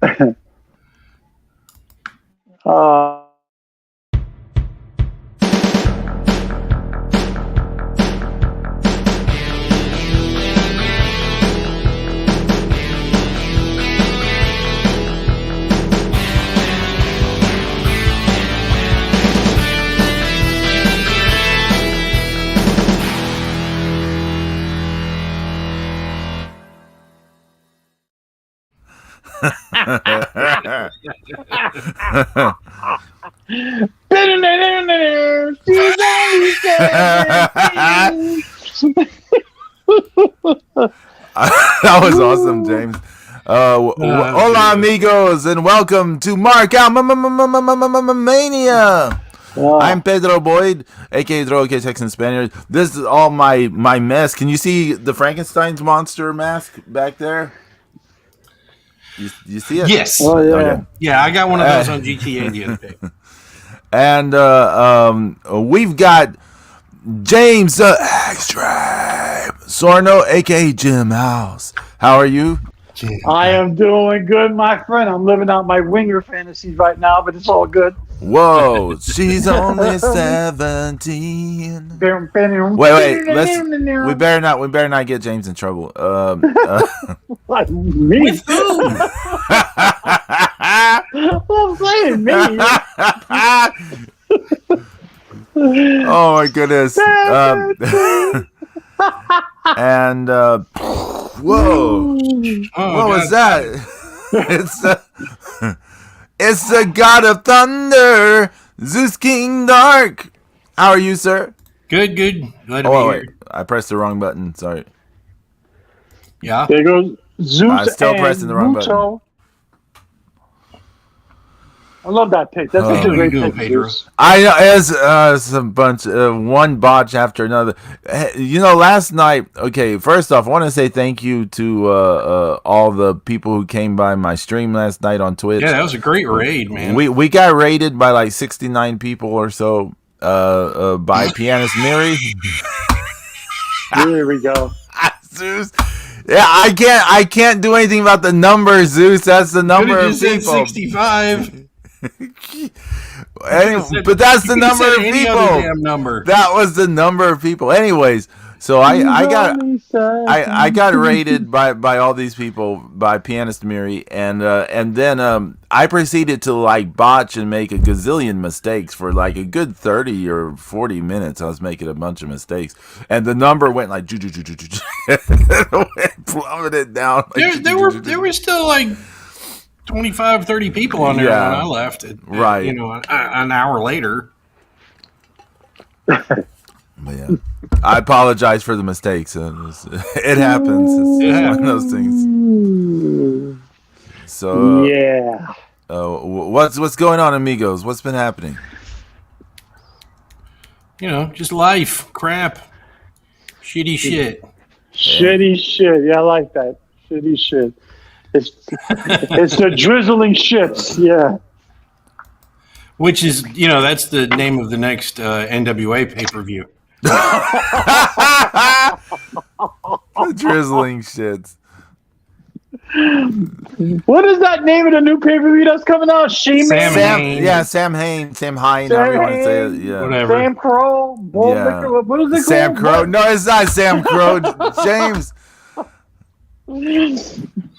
uh, she's only 17. That was awesome, James. Hola, amigos, and welcome to Mark Out Mania. I'm Pedro Boyd, aka Droga Texan Spaniard. This is all my mess. Can you see the Frankenstein's monster mask back there? You see it? Yes. Oh, yeah. Okay. Yeah, I got one of those on GTA the other day. And we've got James Extreme Sorno, aka Jim House. How are you? I am doing good, my friend. I'm living out my winger fantasies right now, but it's all good. Whoa, she's only 17. Wait, we better not get James in trouble. Like me? With who? I'm saying me. Oh my goodness. And whoa, what was that? It's the God of Thunder, Zeus King Dark. How are you, sir? Good. Glad to be Oh here. wait, I pressed the wrong button. Sorry. Yeah. There goes Zeus. I'm still and pressing the wrong Muto. I love that pick. That's such a great pick, Pedro. Zeus. As a bunch, one botch after another. You know, last night. Okay, first off, I want to say thank you to all the people who came by my stream last night on Twitch. Yeah, that was a great raid, man. We got raided by like 69 people or so. By Pianist Miri. Here we go. Zeus. Yeah, I can't do anything about the number, Zeus. That's the number of said people. 65. But that's the number of people. Damn number. That was the number of people. Anyways, so I got raided by all these people, by Pianist Miri, and then I proceeded to like botch and make a gazillion mistakes for like a good 30 or 40 minutes. I was making a bunch of mistakes, and the number went like it plummeted down. Like, There were still like 25, 30 people on there when I left. Right. You know, an hour later. But yeah, I apologize for the mistakes. It happens. It's one of those things. So yeah. What's going on, amigos? What's been happening? You know, just life, crap, shitty shit. Shitty shit. Yeah, I like that. Shitty shit. It's the drizzling shits. Yeah. Which is, you know, that's the name of the next NWA pay-per-view. The drizzling shits. What is that name of the new pay-per-view that's coming out? Sam Hain. Yeah, Sam Hain, however you want to say it. Yeah. Whatever. Sam Crow, Bull Liquor, what is it Sam called? Crow. No, it's not Sam Crow. James.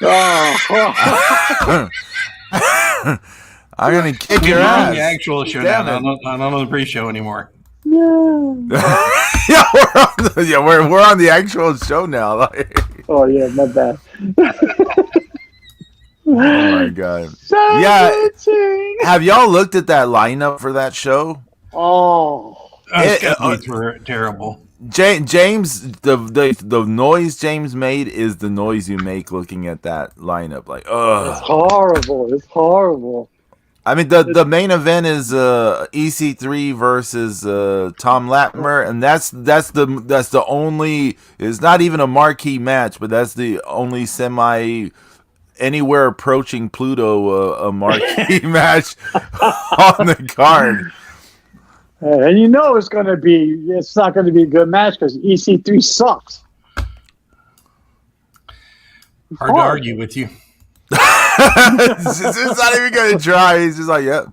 Oh. I'm gonna kick your We're on ass. the actual show Damn now, it. not on the pre-show anymore. Yeah, we're on the actual show now. Oh yeah, my bad. Oh my god. Yeah. Have y'all looked at that lineup for that show? Oh. It's terrible. James, the noise James made is the noise you make looking at that lineup. Like, It's horrible. It's horrible. I mean, the main event is EC3 versus Tom Latimer, and that's the only. It's not even a marquee match, but that's the only anywhere approaching Pluto a marquee match on the card. And you know it's not going to be a good match because EC3 sucks. Hard to argue with you. He's not even gonna try. He's just like, yep.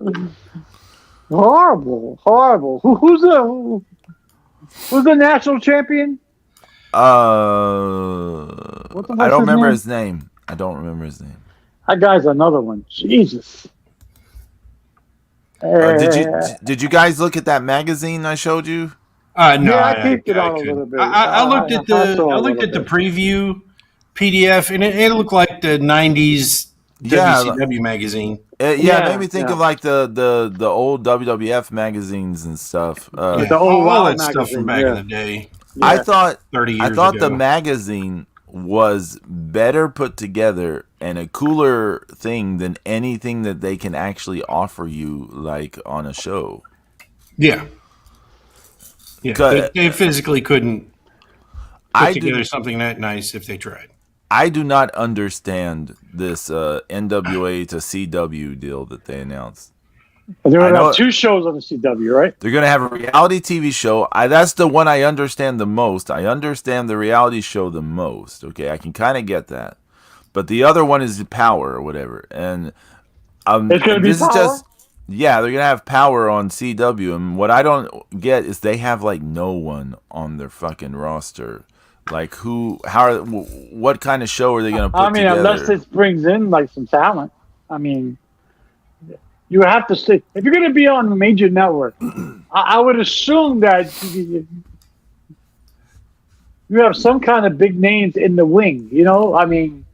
Horrible. Who's the national champion? What the I don't remember name? his name. I don't remember his name. That guy's another one. Jesus. Did you guys look at that magazine I showed you? No, yeah, I peeped it out a little bit. I looked at the preview PDF, and it looked like the '90s WCW magazine. It made me think of like the old WWF magazines and stuff. The old all that magazine, stuff from back in the day. Yeah. I thought 30 years I thought ago. the magazine was better put together and a cooler thing than anything that they can actually offer you like on a show. Yeah. They physically couldn't put together something that nice if they tried. I do not understand this NWA to CW deal that they announced. They're going to have 2 shows on the CW, right? They're going to have a reality TV show. That's the one I understand the most. I understand the reality show the most. Okay, I can kind of get that. But the other one is Power or whatever. And it's going to be Power? They're going to have Power on CW. And what I don't get is they have like no one on their fucking roster. Like what kind of show are they going to put together? Unless it brings in like some talent. I mean, you have to stay. If you're going to be on a major network, I would assume that you have some kind of big names in the wing. You know, I mean,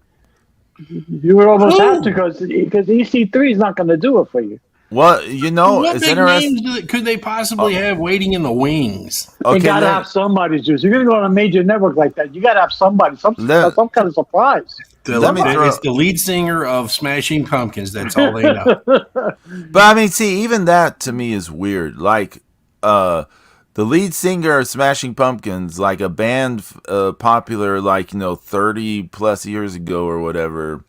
you would almost have to because EC3 is not going to do it for you. Well, you know, what it's big interesting. names could they possibly have waiting in the wings? You got to have somebody, Juice. You're going to go on a major network like that. You got to have somebody, some kind of surprise. It's the lead singer of Smashing Pumpkins. That's all they know. But I mean, see, even that to me is weird. Like, the lead singer of Smashing Pumpkins, like a band popular, like 30 plus years ago or whatever.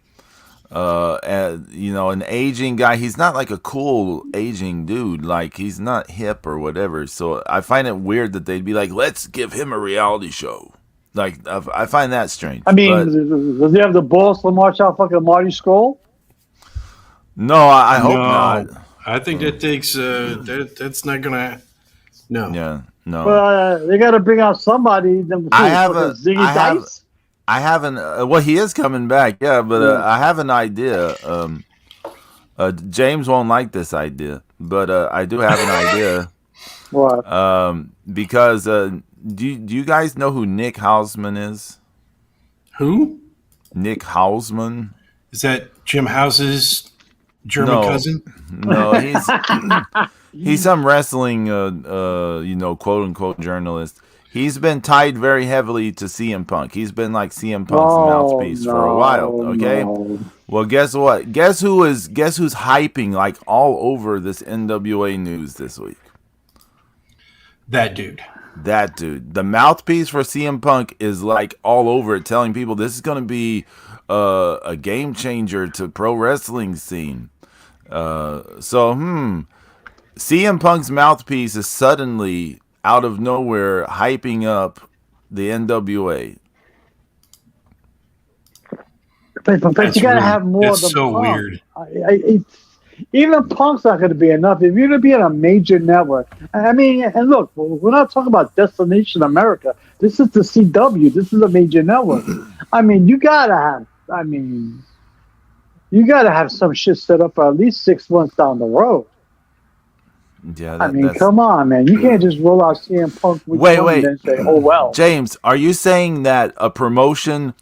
And, an aging guy. He's not like a cool aging dude. Like, he's not hip or whatever. So I find it weird that they'd be like, let's give him a reality show. Like, I find that strange. I mean, does he have the balls to march out fucking Marty Scurll? No, I hope not. I think that takes that's not gonna. No. Yeah, no. Well, they got to bring out somebody. I haven't. Dice. I haven't. Well, he is coming back. Yeah, but I have an idea. James won't like this idea, but I do have an idea. What? Because do you guys know who Nick Hausman is? Who? Nick Hausman. Is that Jim House's German cousin? No, he's some wrestling, quote unquote journalist. He's been tied very heavily to CM Punk. He's been like CM Punk's mouthpiece for a while. Okay. No. Well, guess what? Guess who's hyping like all over this NWA news this week? That dude. The mouthpiece for CM Punk is like all over it, telling people this is going to be a game changer to pro wrestling scene. CM Punk's mouthpiece is suddenly out of nowhere hyping up the NWA. But you got to have more. That's so Punk. Weird. Even Punk's not going to be enough. If you're going to be on a major network, I mean, and look, we're not talking about Destination America. This is the CW. This is a major network. I mean, you got to have some shit set up for at least 6 months down the road. Yeah, come on, man. You can't just roll out CM Punk wait. and say, oh, well. James, are you saying that a promotion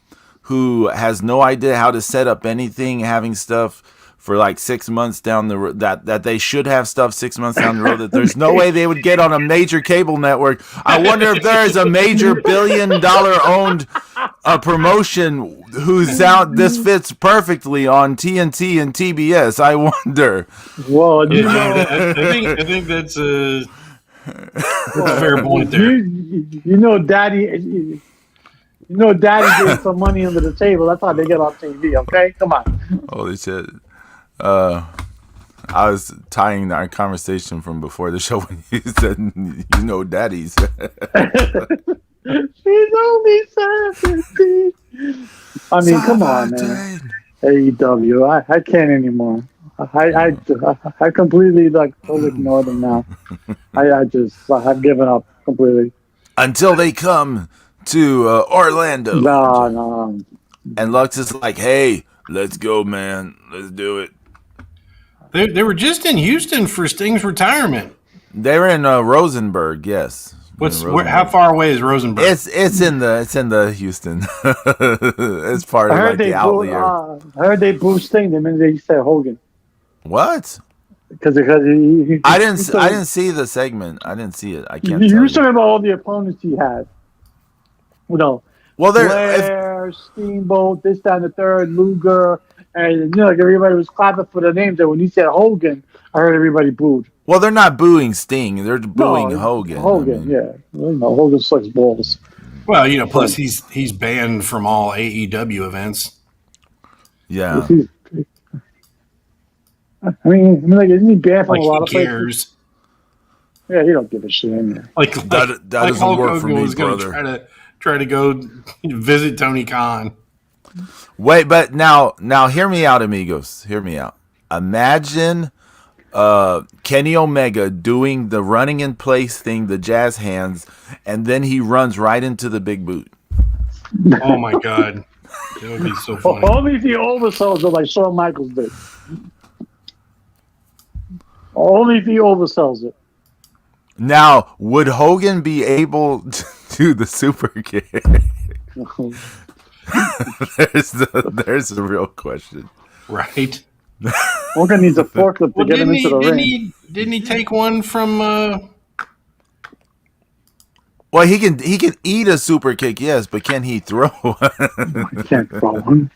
who has no idea how to set up anything, having stuff for like 6 months down the road, that they should have stuff 6 months down the road, that there's no way they would get on a major cable network? I wonder if there is a major $1 billion owned promotion whose sound this fits perfectly on TNT and TBS. I wonder. Well, I think that's a fair point there. Daddy gave some money under the table. That's how they get on TV. Okay, come on. Holy shit. I was tying our conversation from before the show when you said, daddies. She's only 17. I mean, come on, man. AEW. I can't anymore. I completely totally ignore them now. I've given up completely. Until they come to Orlando. No. And Lux is like, "Hey, let's go, man. Let's do it." They were just in Houston for Sting's retirement. They were in Rosenberg, yes. How far away is Rosenberg? It's in the Houston. It's part of the outlier. I heard they booed Sting the minute they said Hogan. What? Because I didn't see the segment. I didn't see it. I can't. You were talking about all the opponents he had. Well, Blair, Steamboat, this, that, and the third, Luger, and everybody was clapping for the names. And when he said Hogan, I heard everybody booed. Well, they're not booing Sting; they're booing Hogan. Hogan, yeah. Hogan sucks balls. Well, plus he's banned from all AEW events. Yeah. I mean, isn't he banned from a lot of places? Yeah, he don't give a shit. That doesn't Hulk work for Hogan me, was brother. Try to go visit Tony Khan. Wait, but now hear me out, amigos. Hear me out. Imagine Kenny Omega doing the running in place thing, the jazz hands, and then he runs right into the big boot. Oh my god, that would be so funny. Only if he oversells it like Shawn Michaels did. Only if he oversells it. Now, would Hogan be able to do the super kick? There's the real question. Right. Hogan needs a forklift to get him into the ring. Didn't he take one from? Well, he can eat a super kick, yes, but can he throw one? He can't throw one.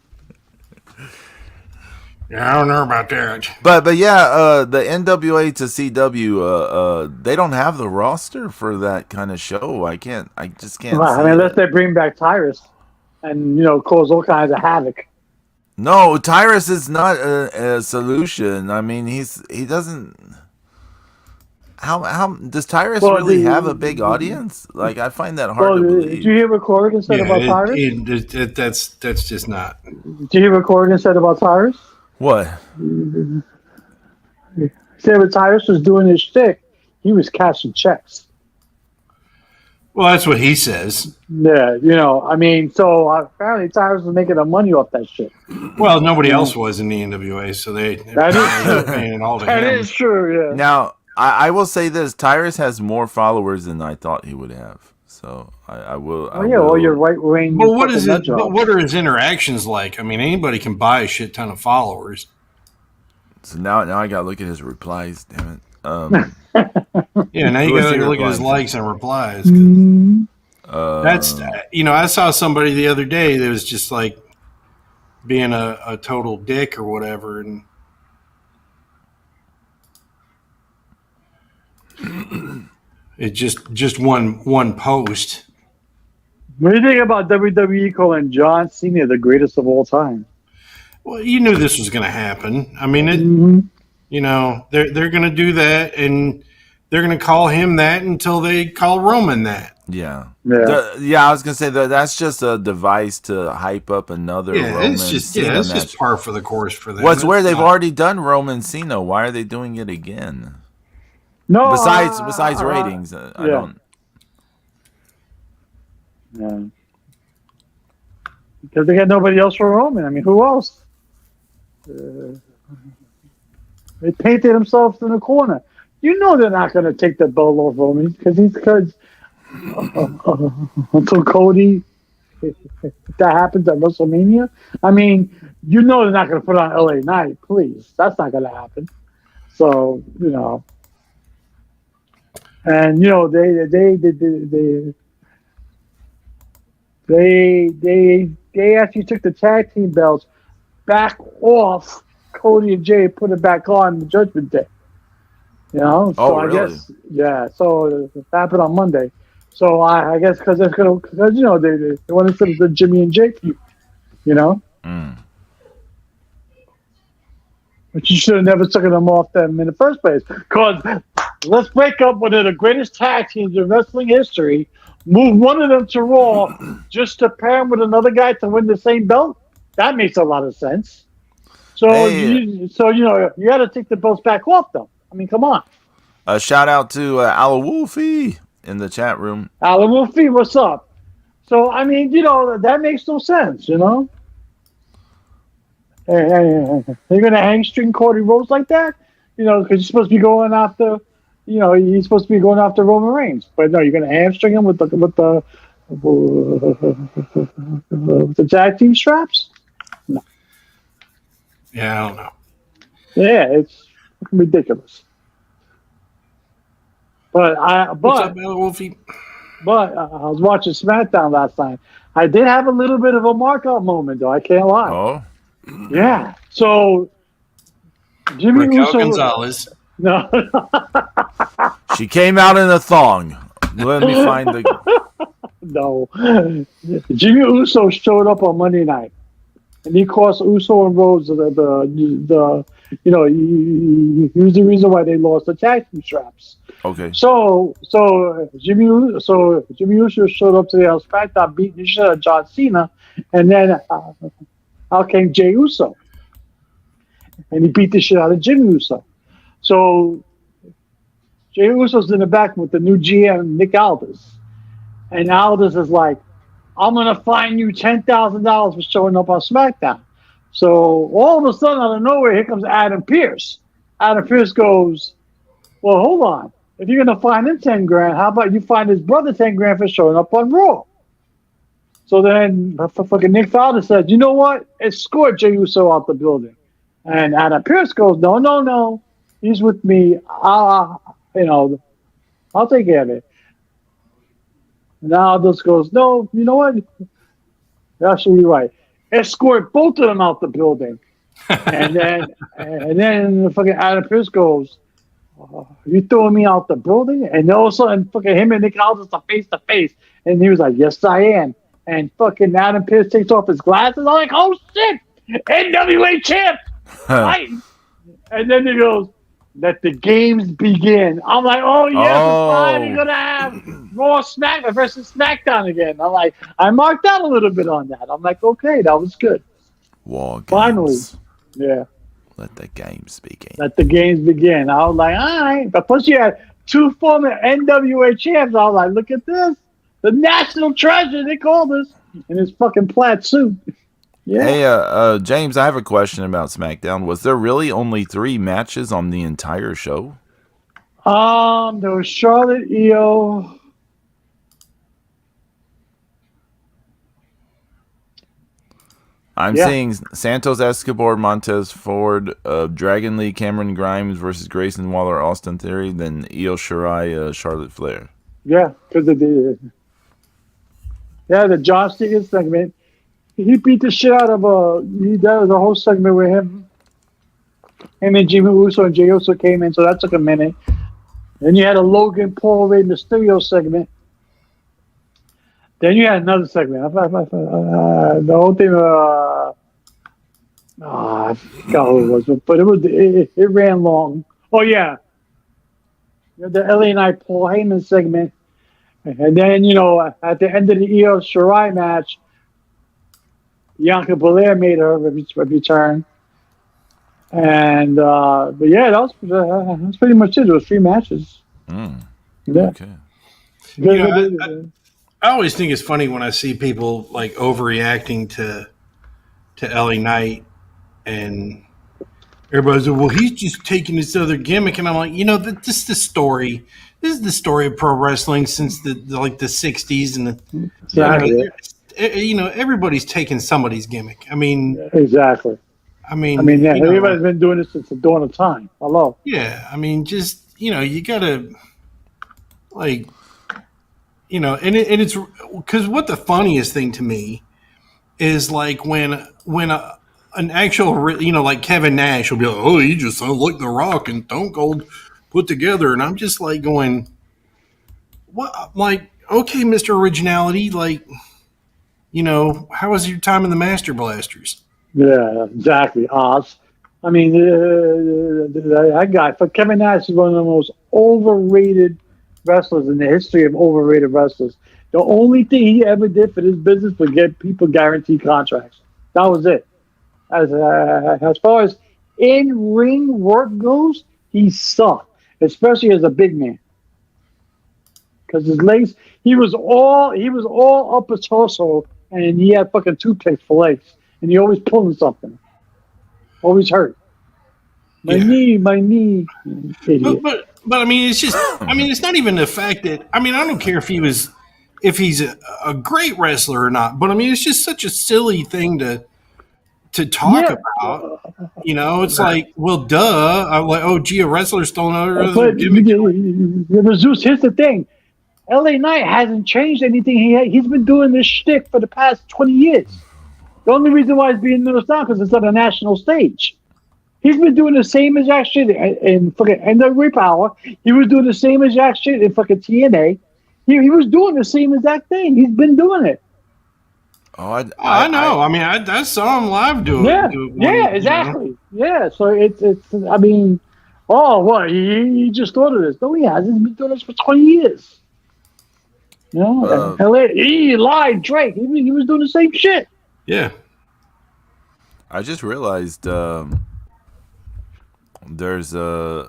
Yeah, I don't know about that. But yeah, the NWA to CW, they don't have the roster for that kind of show. I just can't. Well, unless they bring back Tyrus, and cause all kinds of havoc. No, Tyrus is not a solution. I mean, he doesn't. How does Tyrus really have a big audience? Like, I find that hard to believe. Did you hear what Corrigan said about Tyrus? That's just not. Did you hear what Corrigan said about Tyrus? What? He said when Tyrus was doing his shtick, he was cashing checks. Well, that's what he says. Yeah, so apparently Tyrus was making the money off that shit. Well, nobody else was in the NWA, so they're paying it all to him. That is true, yeah. Now, I will say this, Tyrus has more followers than I thought he would have. So I will. Well, you're right, Wayne. But what is it? What are his interactions like? I mean, anybody can buy a shit ton of followers. So now I got to look at his replies. Damn it. Yeah, now you got to look at his likes and replies. That's I saw somebody the other day that was just like being a total dick or whatever, and it just one post. What do you think about WWE calling John Cena the greatest of all time? Well, you knew this was going to happen. I mean, they're going to do that, and they're going to call him that until they call Roman that. Yeah. I was going to say that's just a device to hype up another Roman. It's just par for the course for them. Where they've already done Roman Cena. Why are they doing it again? No, besides ratings, I don't. Yeah. Because they got nobody else for Roman. I mean, who else? They painted themselves in the corner. They're not going to take the belt off Roman because until Cody, if that happens at WrestleMania. I mean, they're not going to put on LA Knight. Please, that's not going to happen. So and they actually took the tag team belts back off Cody and Jay, put it back on the Judgment Day. So really? I guess, yeah. So it happened on Monday. So I guess because they want to sort of the Jimmy and Jay feud, But you should have never taken them off them in the first place. Because let's break up one of the greatest tag teams in wrestling history, move one of them to Raw just to pair him with another guy to win the same belt. That makes a lot of sense. So, you got to take the belts back off them. I mean, come on. A shout out to Ala Wolfie in the chat room. Ala Wolfie, what's up? So, I mean, that makes no sense, Hey, you're going to hamstring Cody Rhodes like that? Because you're supposed to be going after, he's supposed to be going after Roman Reigns. But no, you're going to hamstring him with the tag team straps? No. Yeah, I don't know. Yeah, it's ridiculous. But what's up, Wolfie? But I was watching SmackDown last night. I did have a little bit of a mark-out moment, though. I can't lie. Oh, yeah. So Jimmy Raquel Uso, Gonzalez. No, she came out in a thong. Let me find the. No, Jimmy Uso showed up on Monday night, and he cost Uso and Rhodes he was the reason why they lost the tag team straps. Okay. So Jimmy Uso showed up to the SmackDown, beating the shit out of John Cena, and then out came Jey Uso, and he beat the shit out of Jimmy Uso. So Jey Uso's in the back with the new GM Nick Aldis, and Aldis is like, "I'm gonna fine you $10,000 for showing up on SmackDown." So all of a sudden, out of nowhere, here comes Adam Pearce. Adam Pearce goes, "Well, hold on. If you're gonna fine him $10,000, how about you fine his brother $10,000 for showing up on Raw?" So then fucking Nick Aldis said, "You know what? Escort Jey Uso out the building." And Adam Pearce goes, No. He's with me. I'll take care of it. And Aldis goes, "No, you know what? You're absolutely right. Escort both of them out the building." and then fucking Adam Pearce goes, "You throwing me out the building?" And all of a sudden, fucking him and Nick Aldis are face to face, and he was like, "Yes, I am." And fucking Adam Pearce takes off his glasses. I'm like, "Oh shit, NWA champ!" Right? And then he goes, "Let the games begin." I'm like, "Oh yes, it's finally gonna have Raw SmackDown versus SmackDown again." I'm like, I marked out a little bit on that. I'm like, okay, that was good. War games. Finally, yeah. Let the games begin. Let the games begin. I was like, all right. But plus, you had two former NWA champs. I was like, look at this, the national treasure they call this, in his fucking plaid suit. Yeah. Hey, James, I have a question about SmackDown. Was there really only 3 matches on the entire show? There was Charlotte, Io. I'm seeing Santos Escobar, Montez Ford, Dragon Lee, Cameron Grimes versus Grayson Waller, Austin Theory, then Io Shirai, Charlotte Flair. Yeah, because of the John Cena segment. He beat the shit out of that was a whole segment with him. Him and Jimmy Uso and Jey Uso came in, so that took a minute. Then you had a Logan Paul Rey Mysterio segment. Then you had another segment. The whole thing. I forgot who it was, but it ran long. Oh yeah, the LA Knight Paul Heyman segment, and then at the end of the Io Shirai match, Bianca Belair made her return. And but yeah, that's pretty much it. There was 3 matches. Yeah. Okay. I always think it's funny when I see people like overreacting to LA Knight, and everybody's like, "Well, he's just taking this other gimmick," and I'm like, this is the story. This is the story of pro wrestling since the 60s, and Exactly. Everybody's taking somebody's gimmick. I mean, exactly. Everybody's been doing this since the dawn of time. Hello. Yeah, I mean, just you gotta and it's because what the funniest thing to me is like when an actual like Kevin Nash will be like, "Oh, you just sound like The Rock and Stone Cold put together," and I'm just like going, "What?" Like, okay, Mr. Originality, like, how was your time in the Master Blasters? Yeah, exactly. Oz. I mean, that guy, for Kevin Nash, is one of the most overrated wrestlers in the history of overrated wrestlers. The only thing he ever did for this business was get people guaranteed contracts. That was it. As far as in ring work goes, he sucked, especially as a big man. Because his legs, he was all upper torso, and he had fucking toothpicks for legs, and he always pulling something, always hurt. My knee, idiot. But I mean, it's just, I mean, it's not even the fact that, I mean, I don't care if he's a great wrestler or not, but I mean, it's just such a silly thing to talk about. You know, it's like, well, duh. I'm like, oh, gee, a wrestler stole another gimmick. Zeus, here's the thing. LA Knight hasn't changed anything. He's been doing this shtick for the past 20 years. The only reason why he's being noticed now because it's on a national stage. He's been doing the same exact shit in fucking NWA Power. He was doing the same exact shit in fucking TNA. He was doing the same exact thing. He's been doing it. Oh, I know. I mean, I saw him live do it. Yeah, exactly. You know? Yeah, so it's. I mean, oh, what? He just thought of this. No, he hasn't. He's been doing this for 20 years. You know, he lied, Drake. He was doing the same shit. Yeah. I just realized there's Zeus.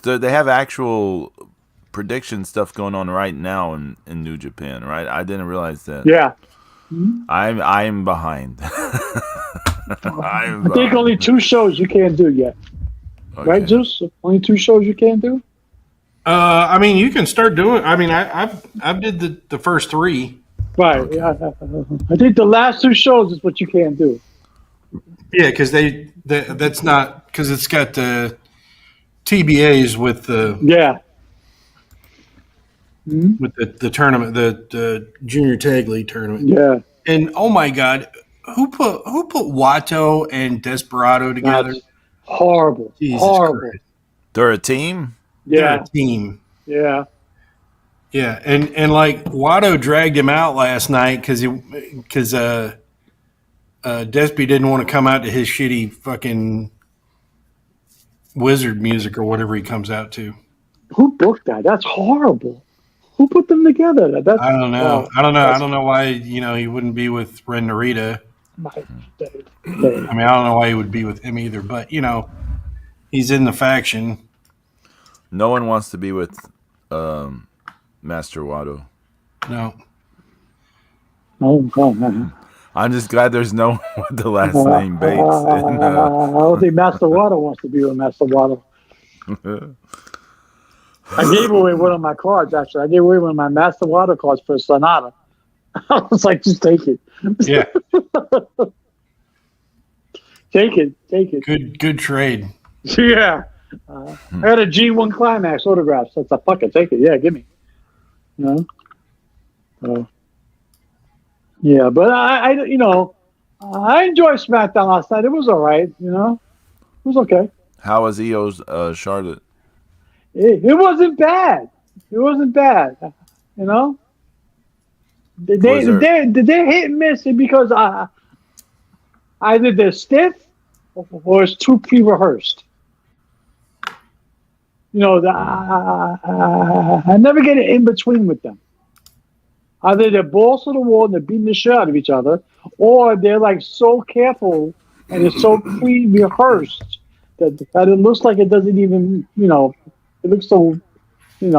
They have actual prediction stuff going on right now in New Japan, right? I didn't realize that. Yeah. I'm behind. I think only 2 shows you can't do yet. Okay. Right, Zeus? Only 2 shows you can't do? I mean, you can start doing. I mean, I've did the first 3. Right. Okay. I think the last 2 shows is what you can't do. Yeah, because that's not because it's got the TBAs with the with the tournament, the junior tag league tournament. Yeah. And oh my God, who put Watto and Desperado together? That's horrible. Jesus horrible. Christ. They're a team. Yeah. They're a team. Yeah. Yeah, and like Watto dragged him out last night because Despy didn't want to come out to his shitty fucking wizard music or whatever he comes out to. Who booked that? That's horrible. Who put them together? I don't know. I don't know why he wouldn't be with Ren Narita. I mean, I don't know why he would be with him either. But he's in the faction. No one wants to be with Master Watto. No. Oh, I'm just glad there's no one with the last name Bates. I don't think Master Watto wants to be with Master Watto. I gave away one of my cards, actually. I gave away one of my Master Watto cards for Sonata. I was like, just take it. Yeah. Take it. Good trade. Yeah. I had a G1 Climax autograph, so it's a fuck it. Take it. Yeah, give me. Yeah, but I enjoyed SmackDown last night. It was all right, It was okay. How was EO's Charlotte? It wasn't bad. They're hit and miss because either they're stiff or it's too pre-rehearsed. I never get it in between with them. Either they're balls to the wall and they're beating the shit out of each other, or they're like so careful and it's so pre-rehearsed that it looks like it doesn't even, it looks so, it's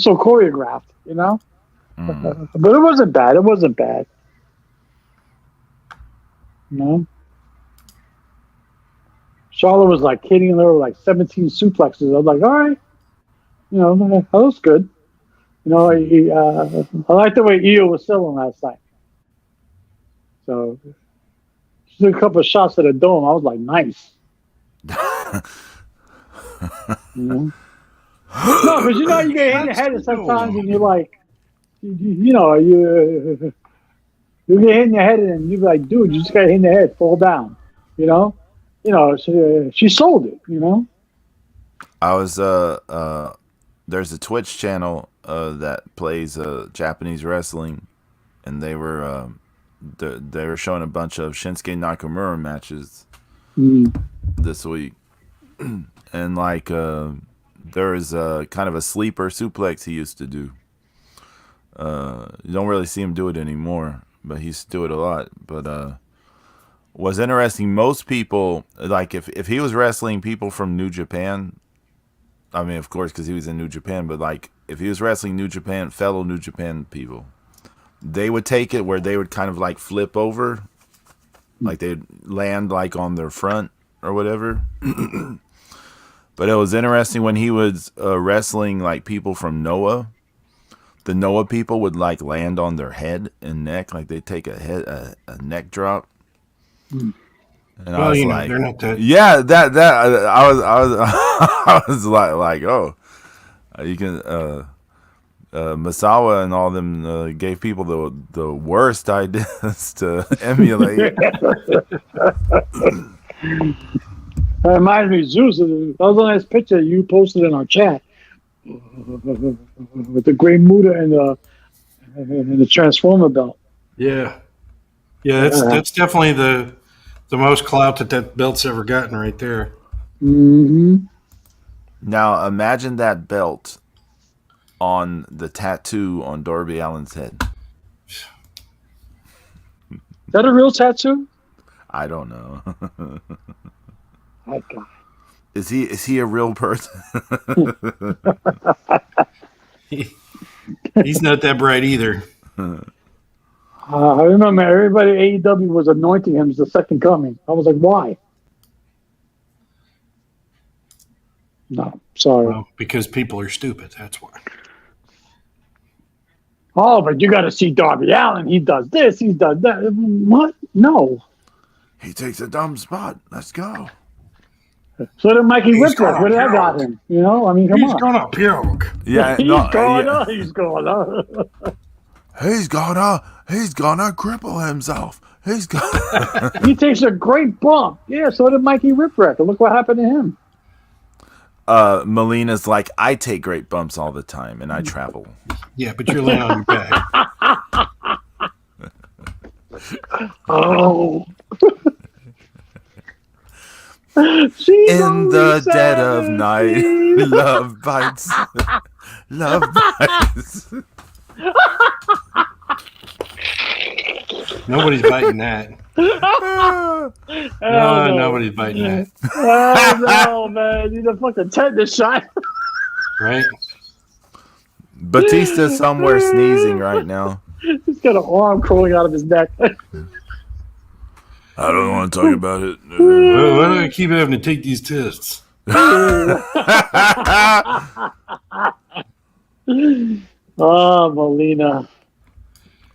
so choreographed, But it wasn't bad. Charlotte was like hitting her with like 17 suplexes. I was like, all right, that was good. I like the way Io was selling last night. So she took a couple of shots at the dome. I was like, nice. No, because you get hit in the head sometimes, and you're like, you get hit in the head, and you're like, dude, you just got hit in the head, fall down. She sold it. I was there's a Twitch channel that plays Japanese wrestling, and they were showing a bunch of Shinsuke Nakamura matches this week, and like there is kind of a sleeper suplex he used to do, You don't really see him do it anymore, but he used to do it a lot. But was interesting. Most people, like if he was wrestling people from New Japan, I mean, of course, because he was in New Japan, but like if he was wrestling New Japan, fellow New Japan people, they would take it where they would kind of like flip over, like they'd land like on their front or whatever. But it was interesting when he was wrestling like people from Noah. The Noah people would like land on their head and neck, like they take a neck drop. And well, I was like, they're not that. Yeah, that I was I was like, oh, you can Masawa and all them gave people the worst ideas to emulate. That reminds me, Zeus. That was the nice picture you posted in our chat with the Great Muta and the Transformer belt. Yeah, that's definitely the most clout that belt's ever gotten right there. Mm-hmm. Now imagine that belt on the tattoo on Darby Allin's head. Is that a real tattoo? I don't know. Oh, God. Is he a real person? He's not that bright either. I remember everybody at AEW was anointing him as the second coming. I was like, why? No, sorry. Well, because people are stupid. That's why. Oh, but you got to see Darby Allin. He does this. He does that. What? No. He takes a dumb spot. Let's go. So did Mikey Whipwreck. Where did that got him? You know, I mean, come on. He's gonna puke. Yeah, He's going up. He's going up. He's gonna cripple himself. He takes a great bump. Yeah, so did Mikey Whipwreck. Look what happened to him. Melina's like, I take great bumps all the time, and I travel. Yeah, but you're laying on your back. Oh. In the dead of night, love bites. Love bites. Nobody's biting that. No, nobody's biting that. Oh, no, man. You the fucking tetanus shot. Right? Batista's somewhere sneezing right now. He's got an arm crawling out of his neck. I don't want to talk about it. Well, why do I keep having to take these tests? Oh, Melina.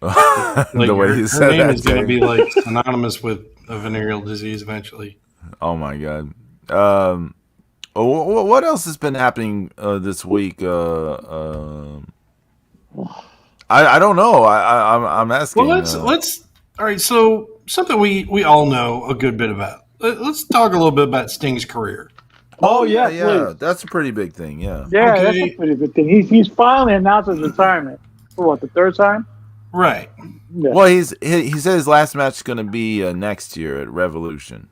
Like the way he said her name that is going to be like synonymous with a venereal disease eventually. Oh my god. What else has been happening this week? I don't know. I'm asking. Well, let's. All right. So something we all know a good bit about. Let's talk a little bit about Sting's career. Oh yeah. Please. That's a pretty big thing. Yeah. Yeah, Okay. That's a pretty good thing. He's finally announced his retirement for what, the third time? Right. Yeah. Well, he said his last match is going to be next year at Revolution.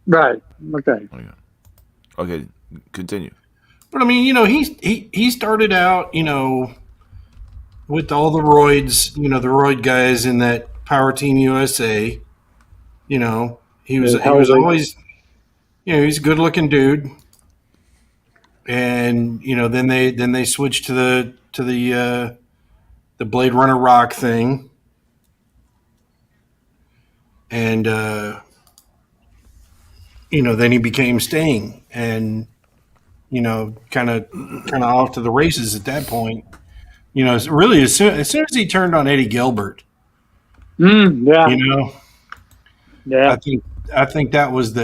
Right. Okay. Okay. Continue. But I mean, he started out, with all the roids, the roid guys in that Power Team USA. He was always, he's a good looking dude. And then they switched to the Blade Runner Rock thing, and then he became Sting, and kind of off to the races at that point. Really as soon as he turned on Eddie Gilbert, Yeah. Yeah, I think that was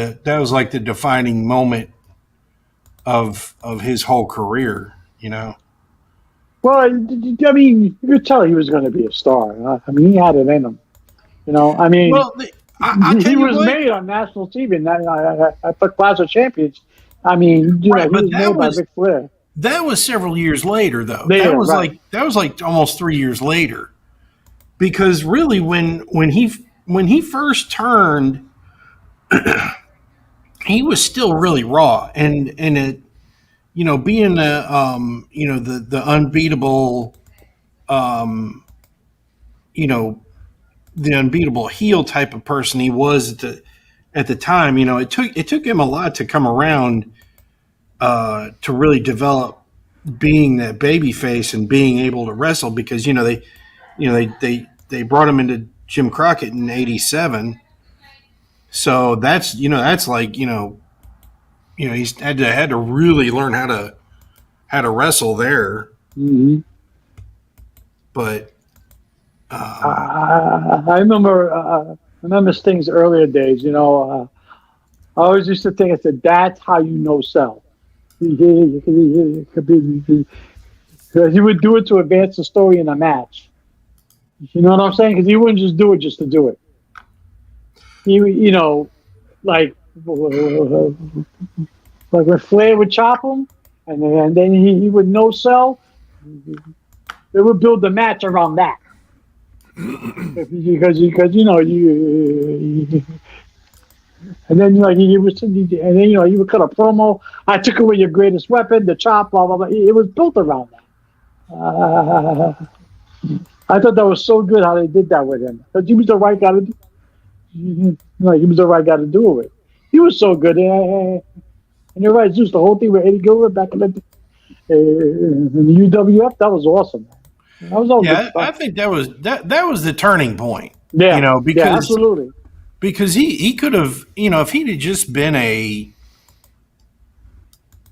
like the defining moment of his whole career. Well, I mean, you could tell he was going to be a star. I mean, he had it in him. I mean, Well, he was made on national TV at the Clash of Champions. I mean, he was made by Ric Flair. That was several years later, though. Yeah, that was right. like almost 3 years later, because really, when he first turned, he was still really raw, and it, being the unbeatable, you know, the unbeatable heel type of person he was at the time. You know, it took him a lot to come around to really develop being that baby face and being able to wrestle, because they brought him into Jim Crockett in '87. So that's like he's had to really learn how to wrestle there. Mm-hmm. But I remember Sting's earlier days. I always used to think, I said, that's how you know sell. Because he would do it to advance the story in a match. You know what I'm saying? Because he wouldn't just do it just to do it. He, like when Flair would chop him, and then he would no sell. They would build the match around that. because you and then he would cut a promo. I took away your greatest weapon, the chop, blah blah blah. It was built around that. I thought that was so good how they did that with him. But he was the right guy to do. He was the right guy to do it with. He was so good, and you're right. Just the whole thing with Eddie Gilbert back in the UWF, that was awesome. That was all good stuff. I think that was the turning point. Yeah, because absolutely. Because he could have, if he'd have just been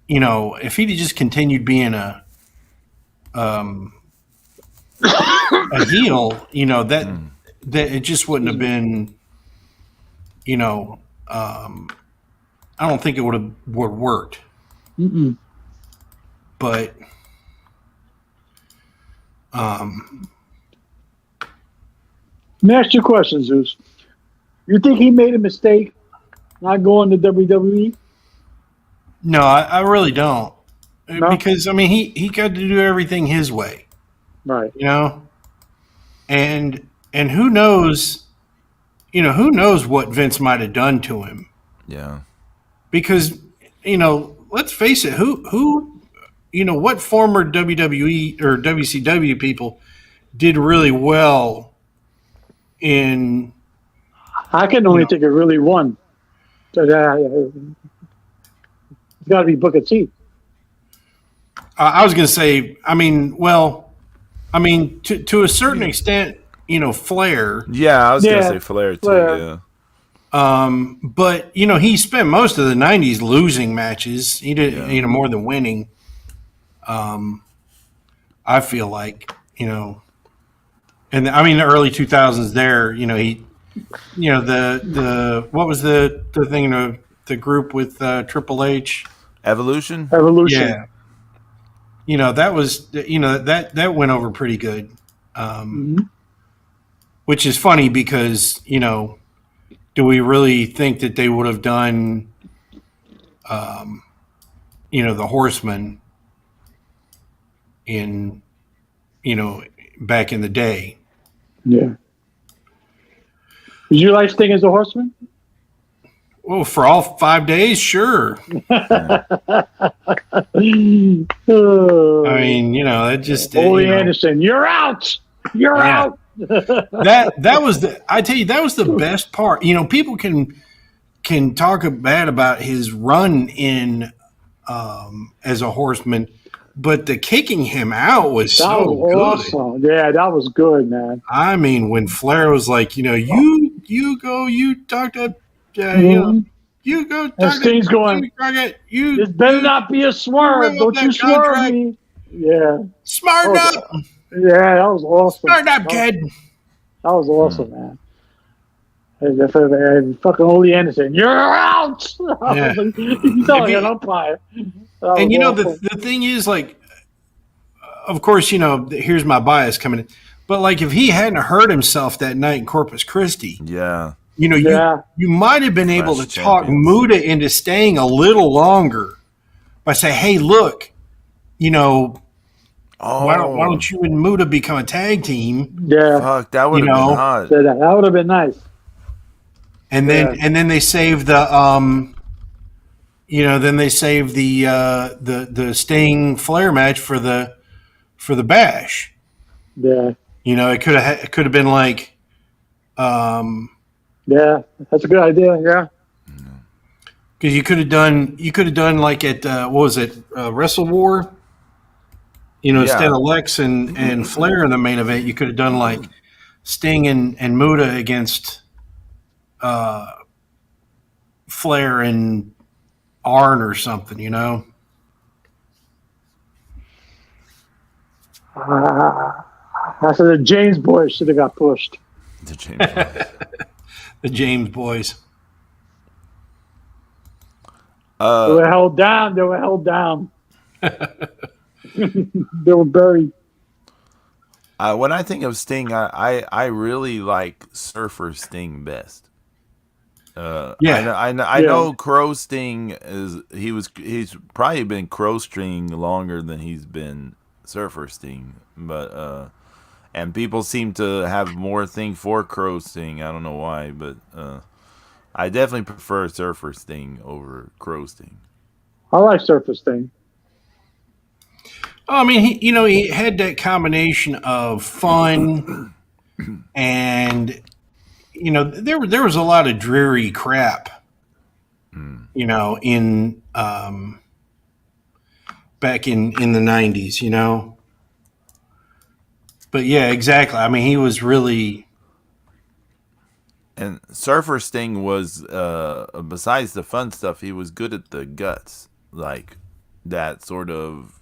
if he'd have just continued being a heel, that it just wouldn't have been, I don't think it would have worked. Mm-mm. But let me ask you a question, Zeus. You think he made a mistake not going to WWE? No, I really don't. No? Because he got to do everything his way. Right. And who knows what Vince might have done to him. Yeah. Because, let's face it, what former WWE or WCW people did really well in... I can only think of really one. So it's got to be Booker T. I was going to say, to a certain extent, Flair. Yeah, I was going to say Flair too. Flair. Yeah. But he spent most of the '90s losing matches. He did, more than winning. I feel like, and the early 2000s there, he, the what was the thing, the group with Triple H? Evolution. Yeah. That was, that went over pretty good. Which is funny because, do we really think that they would have done, the Horsemen in, back in the day? Yeah. Did you like Sting as a Horseman? Well, for all 5 days, sure. It just... Ole Anderson, you're out! You're out! that was the best part. People can talk bad about his run in as a Horseman, but the kicking him out was so good. Awesome. Yeah, that was good, man. When Flair was like, you go, you talk to... you go talk to Sting's going, this better not be a swerve. Don't you swerve me. Yeah. Smart up. Yeah, that was awesome. Smart up, kid. That was awesome, man. And fucking Ole Anderson, you're out. Yeah. You sound like an umpire. And awesome. the thing is, like, of course, here's my bias coming in, but like if he hadn't hurt himself that night in Corpus Christi, you might have been able to talk Muta into staying a little longer by saying, hey, look, why don't you and Muta become a tag team? Yeah. Fuck, that would have been hot. That would have been nice. And then they save the the Sting Flair match for the Bash. Yeah. It could have been like, yeah, that's a good idea. Yeah. Because you could have done like at what was it, Wrestle War? Instead of Lex and Flair in the main event, you could have done like Sting and Muta against Flair and Arn or something. I said the James boys should have got pushed. The James boys. The James boys. They were held down. They were buried. When I think of Sting, I really like Surfer Sting best. I know Crow Sting he's probably been Crow Sting longer than he's been Surfer Sting, but and people seem to have more thing for Crow Sting. I don't know why, but I definitely prefer Surfer Sting over Crow Sting. I like Surfer Sting. I mean, he had that combination of fun and there was a lot of dreary crap, in back in the 90s, But yeah, exactly. I mean, he was really. And Surfer Sting was, besides the fun stuff, he was good at the guts, like that sort of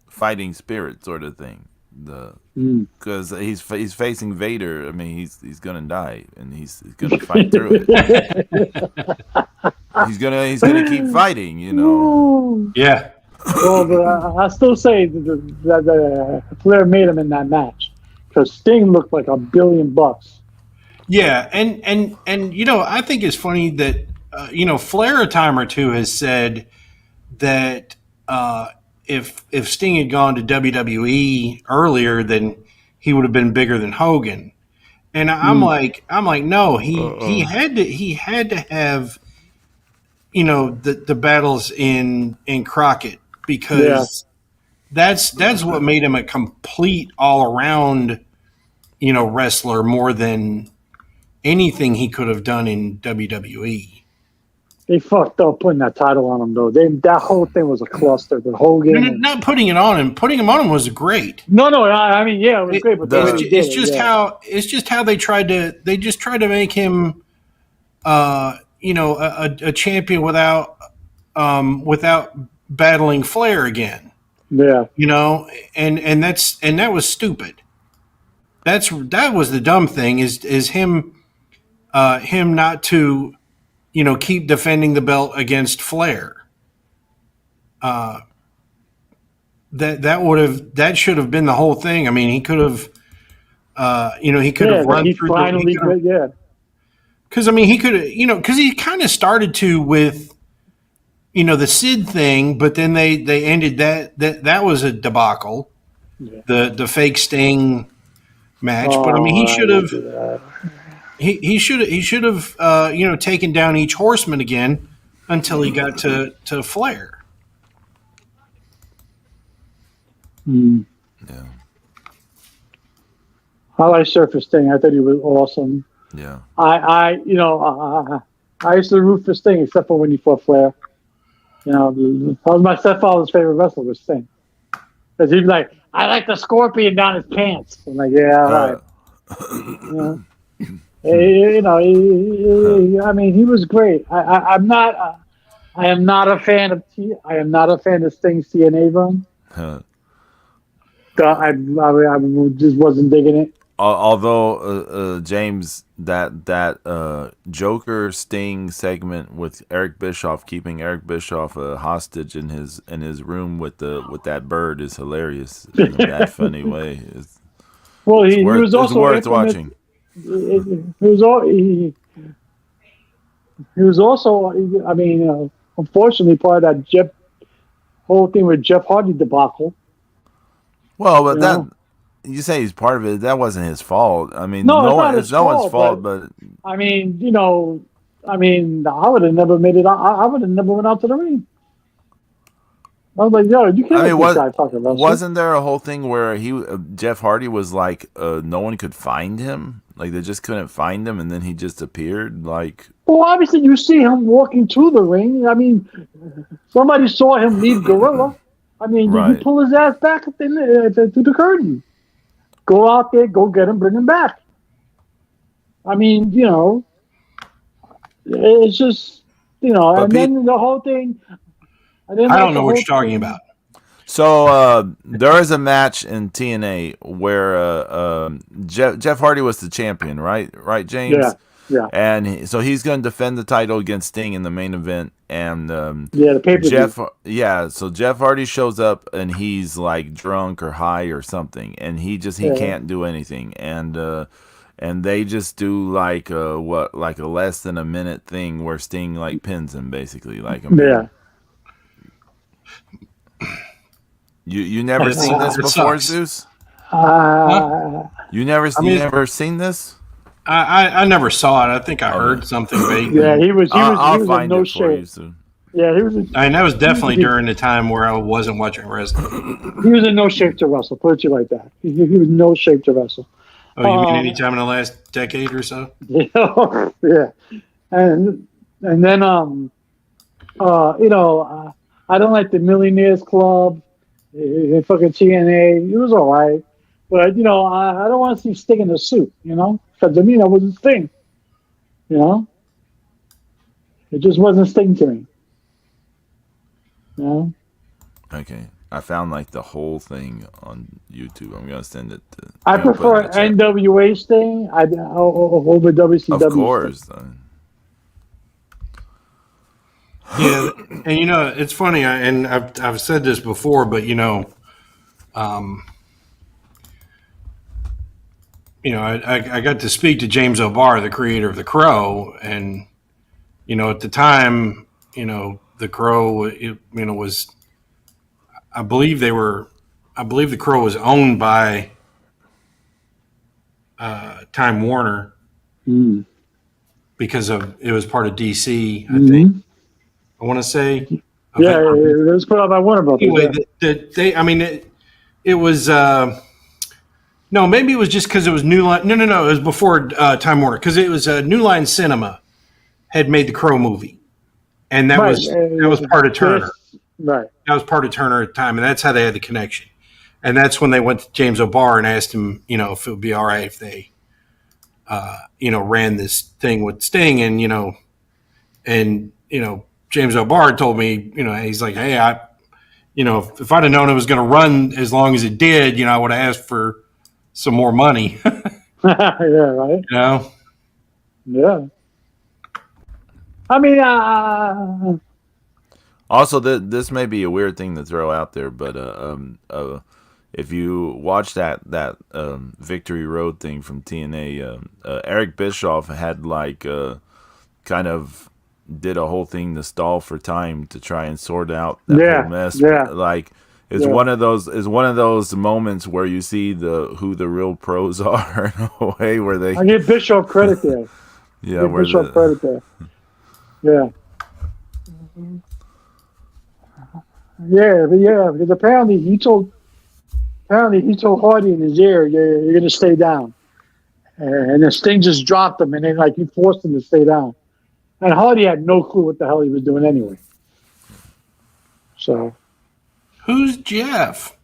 fighting spirit sort of thing. Because he's facing Vader. I mean, he's gonna die, and he's gonna fight through it. he's gonna keep fighting, Yeah. Well, but I still say that Flair made him in that match because Sting looked like $1 billion. Yeah, and I think it's funny that Flair a time or two has said that if Sting had gone to WWE earlier, then he would have been bigger than Hogan. And I'm like, no, he had to have the battles in Crockett, because that's what made him a complete all around wrestler more than anything he could have done in WWE. They fucked up putting that title on him, though. That whole thing was a cluster. But Hogan, not putting it on him. Putting him on him was great. No, I mean, yeah, it was great. But it's just how they tried to make him, a champion without battling Flair again. Yeah, and that was stupid. That was the dumb thing is him not to keep defending the belt against Flair. That should have been the whole thing. I mean, he could have, he could have run through. Because I mean, he could have, because he kind of started to with, the Sid thing, but then they ended that was a debacle. Yeah. The fake Sting match, but I mean, he should have. He should have taken down each horseman again until he got to Flair. Yeah. I like Surfer Sting. I thought he was awesome. Yeah. I used to root for Sting except for when he fought Flair. That was my stepfather's favorite wrestler was Sting, because he'd be like, "I like the scorpion down his pants." I'm like, "Yeah, all right." I mean, he was great. I am not a fan of Sting's TNA run. I just wasn't digging it. Although James, that Joker Sting segment with Eric Bischoff, keeping Eric Bischoff a hostage in his room with that bird, is hilarious in a bad funny way. He was also worth watching. He was also, I mean, unfortunately, part of that whole thing with Jeff Hardy debacle. Well, but you say he's part of it. That wasn't his fault. I mean, it's no one's fault. But I mean, I would have never made it. I would have never went out to the ring. I was like, yo, you can't let this guy fucking wrestle. Wasn't there a whole thing where Jeff Hardy was like, no one could find him? Like, they just couldn't find him, and then he just appeared? Like, well, obviously, you see him walking to the ring. I mean, somebody saw him leave Gorilla. I mean, you pull his ass back to the curtain. Go out there, go get him, bring him back. I mean, you know, it's just, you know, and then the whole thing. I don't know what you're talking about. So there is a match in TNA where Jeff Hardy was the champion, right? Right, James? Yeah. And so he's going to defend the title against Sting in the main event. And the pay-per-view. So Jeff Hardy shows up and he's like drunk or high or something, and he can't do anything. And they just do like a less than a minute thing where Sting like pins him basically, like You never seen this before, Zeus? You never seen this? I never saw it. I think I heard something vague. Yeah, he was find no it for you, shape. Yeah, he was. And that was definitely during the time where I wasn't watching wrestling. He was in no shape to wrestle. Put it like that. He was in no shape to wrestle. Oh, you mean any time in the last decade or so? Yeah, and then you know, I don't like the Millionaires Club. In fucking TNA, it was all right, but you know, I don't want to see Sting in a suit, you know, because to me that wasn't Sting, you know, it just wasn't Sting to me, you know. Okay, I found like the whole thing on YouTube. I'm gonna send it to. I prefer NWA Sting over WCW. Of course. Yeah, and you know it's funny, and I've said this before, but you know, I got to speak to James O'Barr, the creator of The Crow, and you know at the time, you know The Crow, was, I believe The Crow was owned by Time Warner because it was part of DC, I think. I want to say, it was put out by Warner Brothers. Anyway, it was no, maybe it was just because it was New Line. No, it was before Time Warner, because it was New Line Cinema had made the Crow movie, and that was part of Turner. Right, that was part of Turner at the time, and that's how they had the connection. And that's when they went to James O'Barr and asked him, you know, if it would be all right if they, ran this thing with Sting, and James O'Barr told me, you know, he's like, hey, if I'd have known it was going to run as long as it did, you know, I would have asked for some more money. Yeah, right. You know? Yeah. I mean, also, this may be a weird thing to throw out there, but if you watch that Victory Road thing from TNA, Eric Bischoff had like kind of did a whole thing to stall for time to try and sort out that whole mess. Yeah. Like one of those moments where you see who the real pros are in a way where they. I give Bischoff credit there. Yeah, credit there. Yeah. Yeah, because apparently he told Hardy in his ear, "You're going to stay down," and then Sting just dropped him, and then like he forced him to stay down. And Hardy had no clue what the hell he was doing anyway. So, who's Jeff?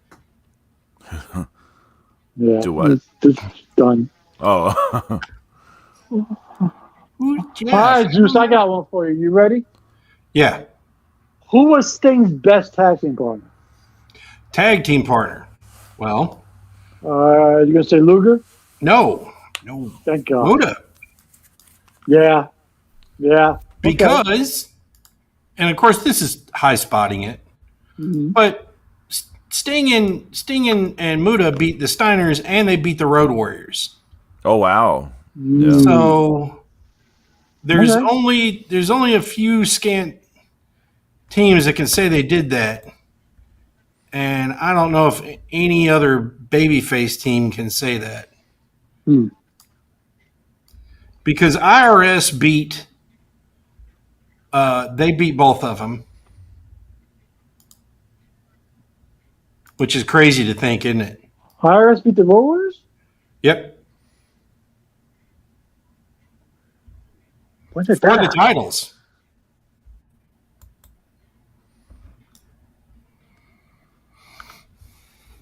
Yeah, do what? It's done. Oh. Who's Jeff? All right, Juice, I got one for you. You ready? Yeah. Who was Sting's best tag team partner? Tag team partner. Well, you gonna say Luger? No. Thank God. Muda. Yeah. Because, and of course, this is high spotting it, but Sting and Muda beat the Steiners and they beat the Road Warriors. Oh wow! Yeah. So there's only a few scant teams that can say they did that, and I don't know if any other babyface team can say that. Because IRS beat. They beat both of them. which is crazy to think, isn't it? IRS beat the Road Warriors? Yep. When did For that the happen? titles.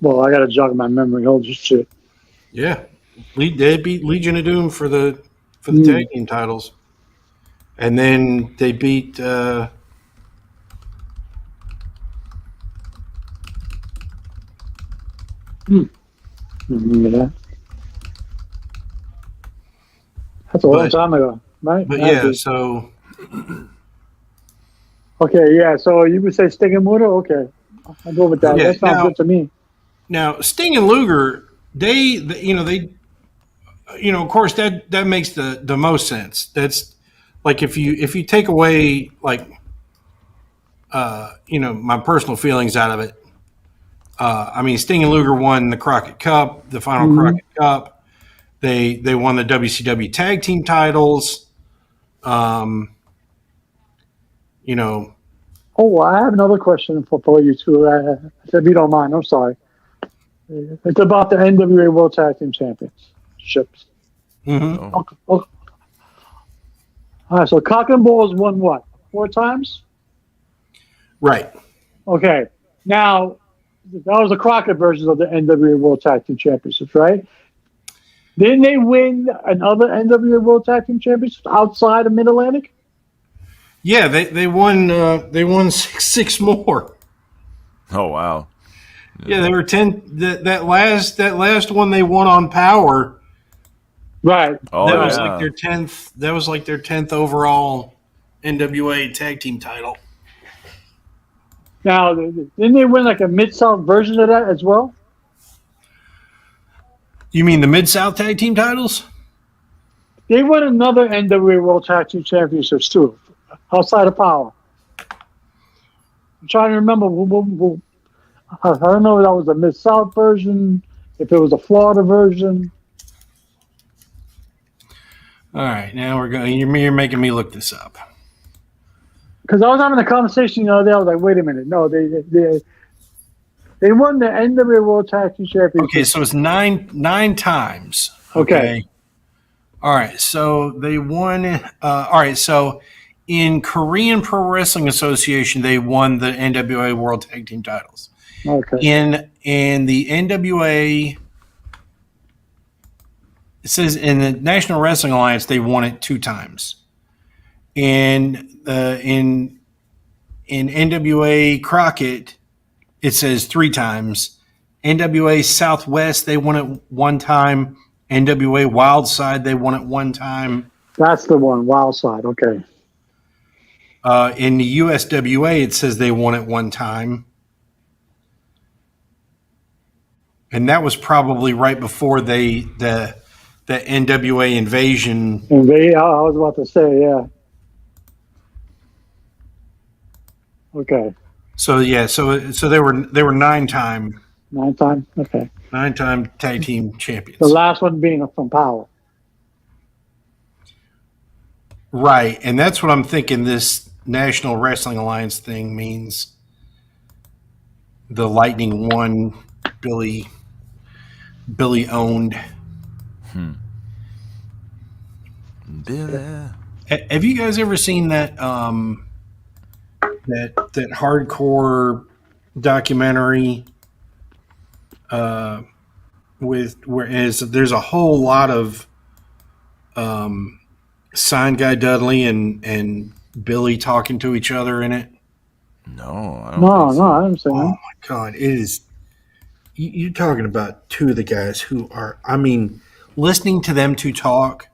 Well, I got to jog my memory. Hold your shit. Yeah. They beat Legion of Doom for the tag team titles. And then they beat Remember that? That's a long time ago, right? But yeah, so okay, yeah. So you would say Sting and Muta? Okay, I'll go with that. yeah, That sounds good to me. Now Sting and Luger, they of course that makes the most sense. That's like if you take away like my personal feelings out of it. I mean, Sting and Luger won the Crockett Cup, the final Crockett Cup. They won the WCW tag team titles. Oh, I have another question for you too. If you don't mind, I'm sorry. It's about the NWA World Tag Team Championships. Mm-hmm. Okay. All right, so Cock and Balls won what? 4 times? Right. Okay. Now, that was the Crockett version of the NWA World Tag Team Championships, right? Didn't they win another NWA World Tag Team Championships outside of Mid-Atlantic? Yeah, they won. They won six more. Oh wow! Yeah, they were 10. That last one they won on Power. Right. That was like their 10th. That was like their 10th overall NWA tag team title. Now, didn't they win like a Mid-South version of that as well? You mean the Mid-South tag team titles? They won another NWA World Tag Team Championships too, outside of Power. I'm trying to remember. I don't know if that was a Mid-South version, if it was a Florida version. All right, now we're going. You're making me look this up. Because I was having a conversation the other day. I was like, wait a minute. No, they won the NWA World Tag Team Championship. Okay, so it's nine times. Okay. All right, so they won. All right, so in Korean Pro Wrestling Association, they won the NWA World Tag Team titles. Okay. In the NWA, it says in the National Wrestling Alliance, they won it 2 times. In NWA Crockett, it says 3 times. NWA Southwest, they won it 1 time. NWA Wildside, they won it 1 time. That's the one, Wildside. Okay. In the USWA, it says they won it 1 time. And that was probably right before the NWA invasion. I was about to say, yeah. Okay. So yeah, so they were 9-time. 9 times? Okay. 9-time tag team champions. The last one being from Power. Right, and that's what I'm thinking this National Wrestling Alliance thing means. The Lightning One, Billy owned. Billy. Have you guys ever seen that that hardcore documentary? There's a whole lot of Sign Guy Dudley and Billy talking to each other in it. No, I haven't seen it. Oh my god, it is. You're talking about 2 of the guys who are. I mean, listening to them 2 talk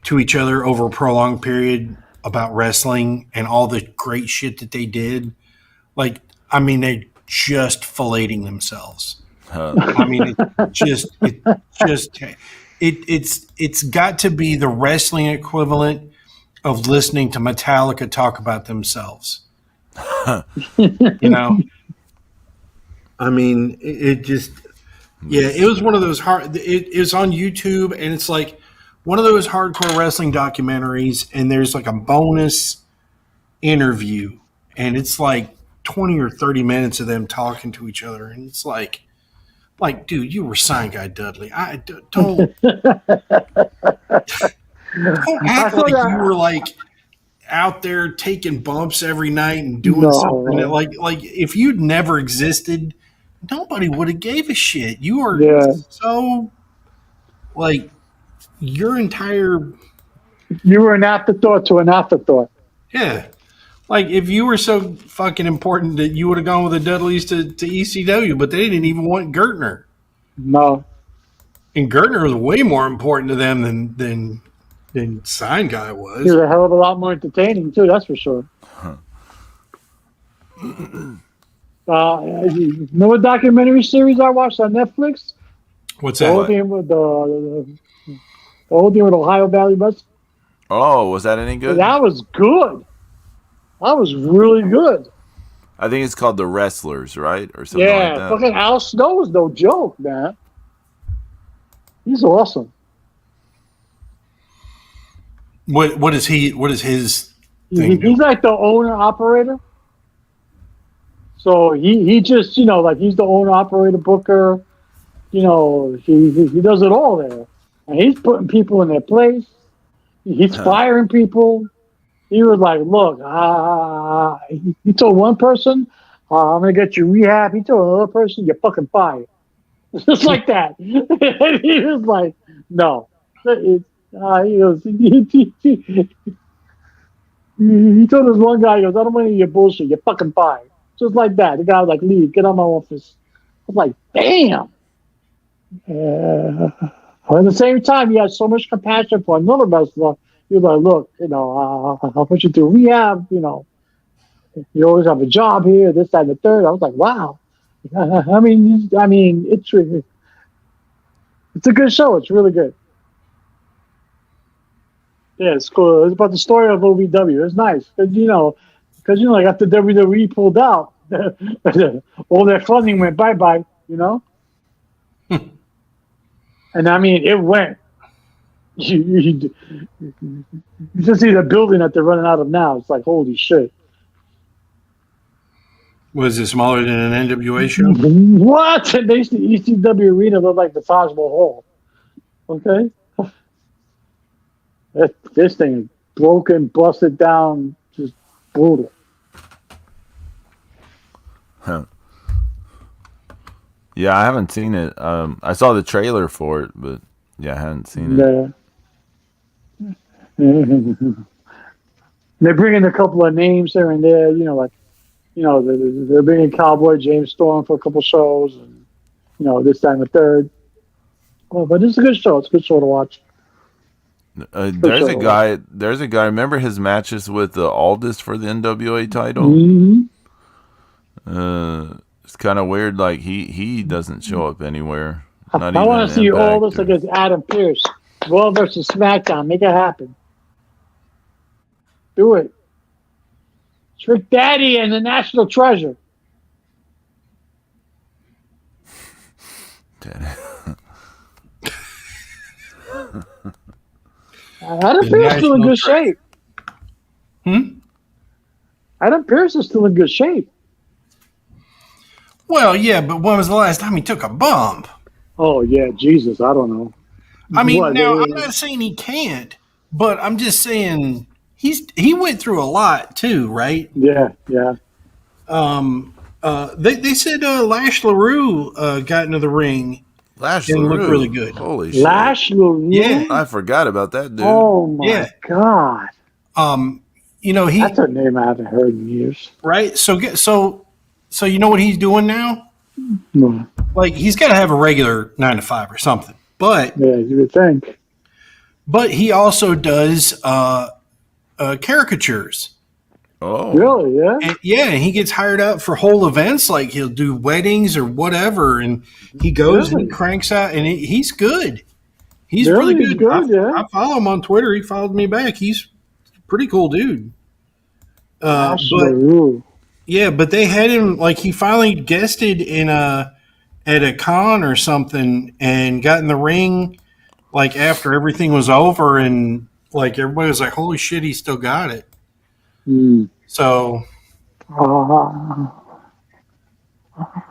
to each other over a prolonged period about wrestling and all the great shit that they did. Like, I mean, they're just filleting themselves. I mean, it's got to be the wrestling equivalent of listening to Metallica talk about themselves. You know, I mean, it just, yeah, it was one of those hard. It was on YouTube, and it's like one of those hardcore wrestling documentaries, and there's like a bonus interview, and it's like 20 or 30 minutes of them talking to each other, and it's like, dude, you were Sign Guy Dudley. Don't act like you were like out there taking bumps every night and doing something that, like if you'd never existed, nobody would have gave a shit. You are so like your entire. You were an afterthought to an afterthought. Yeah. Like, if you were so fucking important that you would have gone with the Dudleys to ECW, but they didn't even want Gertner. No. And Gertner was way more important to them than Sign Guy was. He was a hell of a lot more entertaining, too, that's for sure. You know what documentary series I watched on Netflix? What's that? The whole thing with Ohio Valley Bus. Oh, was that any good? That was good. That was really good. I think it's called The Wrestlers, right? Or something like that. Fucking Al Snow was no joke, man. He's awesome. What is his thing? He's like the owner operator. So he just, like he's the owner operator booker. He does it all there. And he's putting people in their place. He's firing people. He was like, look, he told one person, I'm going to get you rehab. He told another person, you're fucking fired. Just like that. And he was like, no. He told this one guy, he goes, I don't want any of your bullshit. You're fucking fired. Just like that. The guy was like, leave, get out of my office. I was like, damn. At the same time, he had so much compassion for another wrestler. He was like, look, I'll put you through rehab, you always have a job here, this, that, and the third. I was like, wow. I mean, it's a good show. It's really good. Yeah, it's cool. It's about the story of OVW. It's nice. Because, like after WWE pulled out, all their funding went bye-bye, And I mean, it went. You just see the building that they're running out of now. It's like, holy shit. Was it smaller than an NWA show? What? It makes the ECW arena look like the Taj Mahal. Okay? This thing is broken, busted down, just brutal. Huh. Yeah, I haven't seen it. I saw the trailer for it, but yeah, I haven't seen it. Yeah. They bring in a couple of names here and there, they're bringing Cowboy James Storm for a couple shows, and this time the third. Well, but it's a good show. It's a good show to watch. There's a guy. Remember his matches with Aldis for the NWA title? Mm-hmm. It's kind of weird. Like he doesn't show up anywhere. I want to see Aldis against Adam Pearce. Raw versus SmackDown. Make it happen. Do it. Trick Daddy and the National Treasure. Adam Pearce is still in good shape. Adam Pearce is still in good shape. Well, yeah, but when was the last time he took a bump? Oh, yeah, Jesus, I don't know. I mean, I'm not saying he can't, but I'm just saying he went through a lot too, right? Yeah. They said Lash LaRue got into the ring and looked really good. Holy shit. Lash LaRue? Yeah. I forgot about that dude. Oh, my God. That's a name I haven't heard in years. Right? So you know what he's doing now? No. Like, he's got to have a regular 9 to 5 or something. But yeah, you would think. But he also does caricatures. Oh, really? Yeah. And, and he gets hired out for whole events, like he'll do weddings or whatever, and he goes and he cranks out, and he's good. He's really good. I follow him on Twitter. He followed me back. He's a pretty cool dude. But they had him like he finally guested at a con or something and got in the ring like after everything was over, and like everybody was like, holy shit, he still got it. So Uh,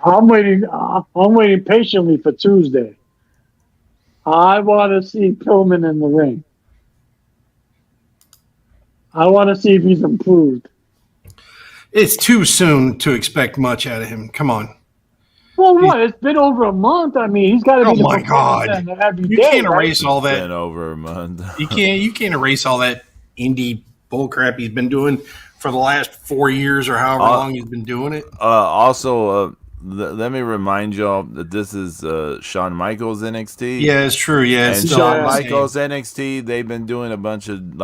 I'm waiting. I'm waiting patiently for Tuesday. I want to see Pillman in the ring. I want to see if he's improved. It's too soon to expect much out of him. Come on. Well, what? It's been over a month. I mean, he's got to be the performance center every day. You can't erase all that. It's been over a month. You can't erase all that indie bullcrap he's been doing for the last 4 years or however long he's been doing it. Let me remind y'all that this is Shawn Michaels NXT. Yeah, it's true. Yeah, and Shawn Michaels NXT. They've been doing a bunch of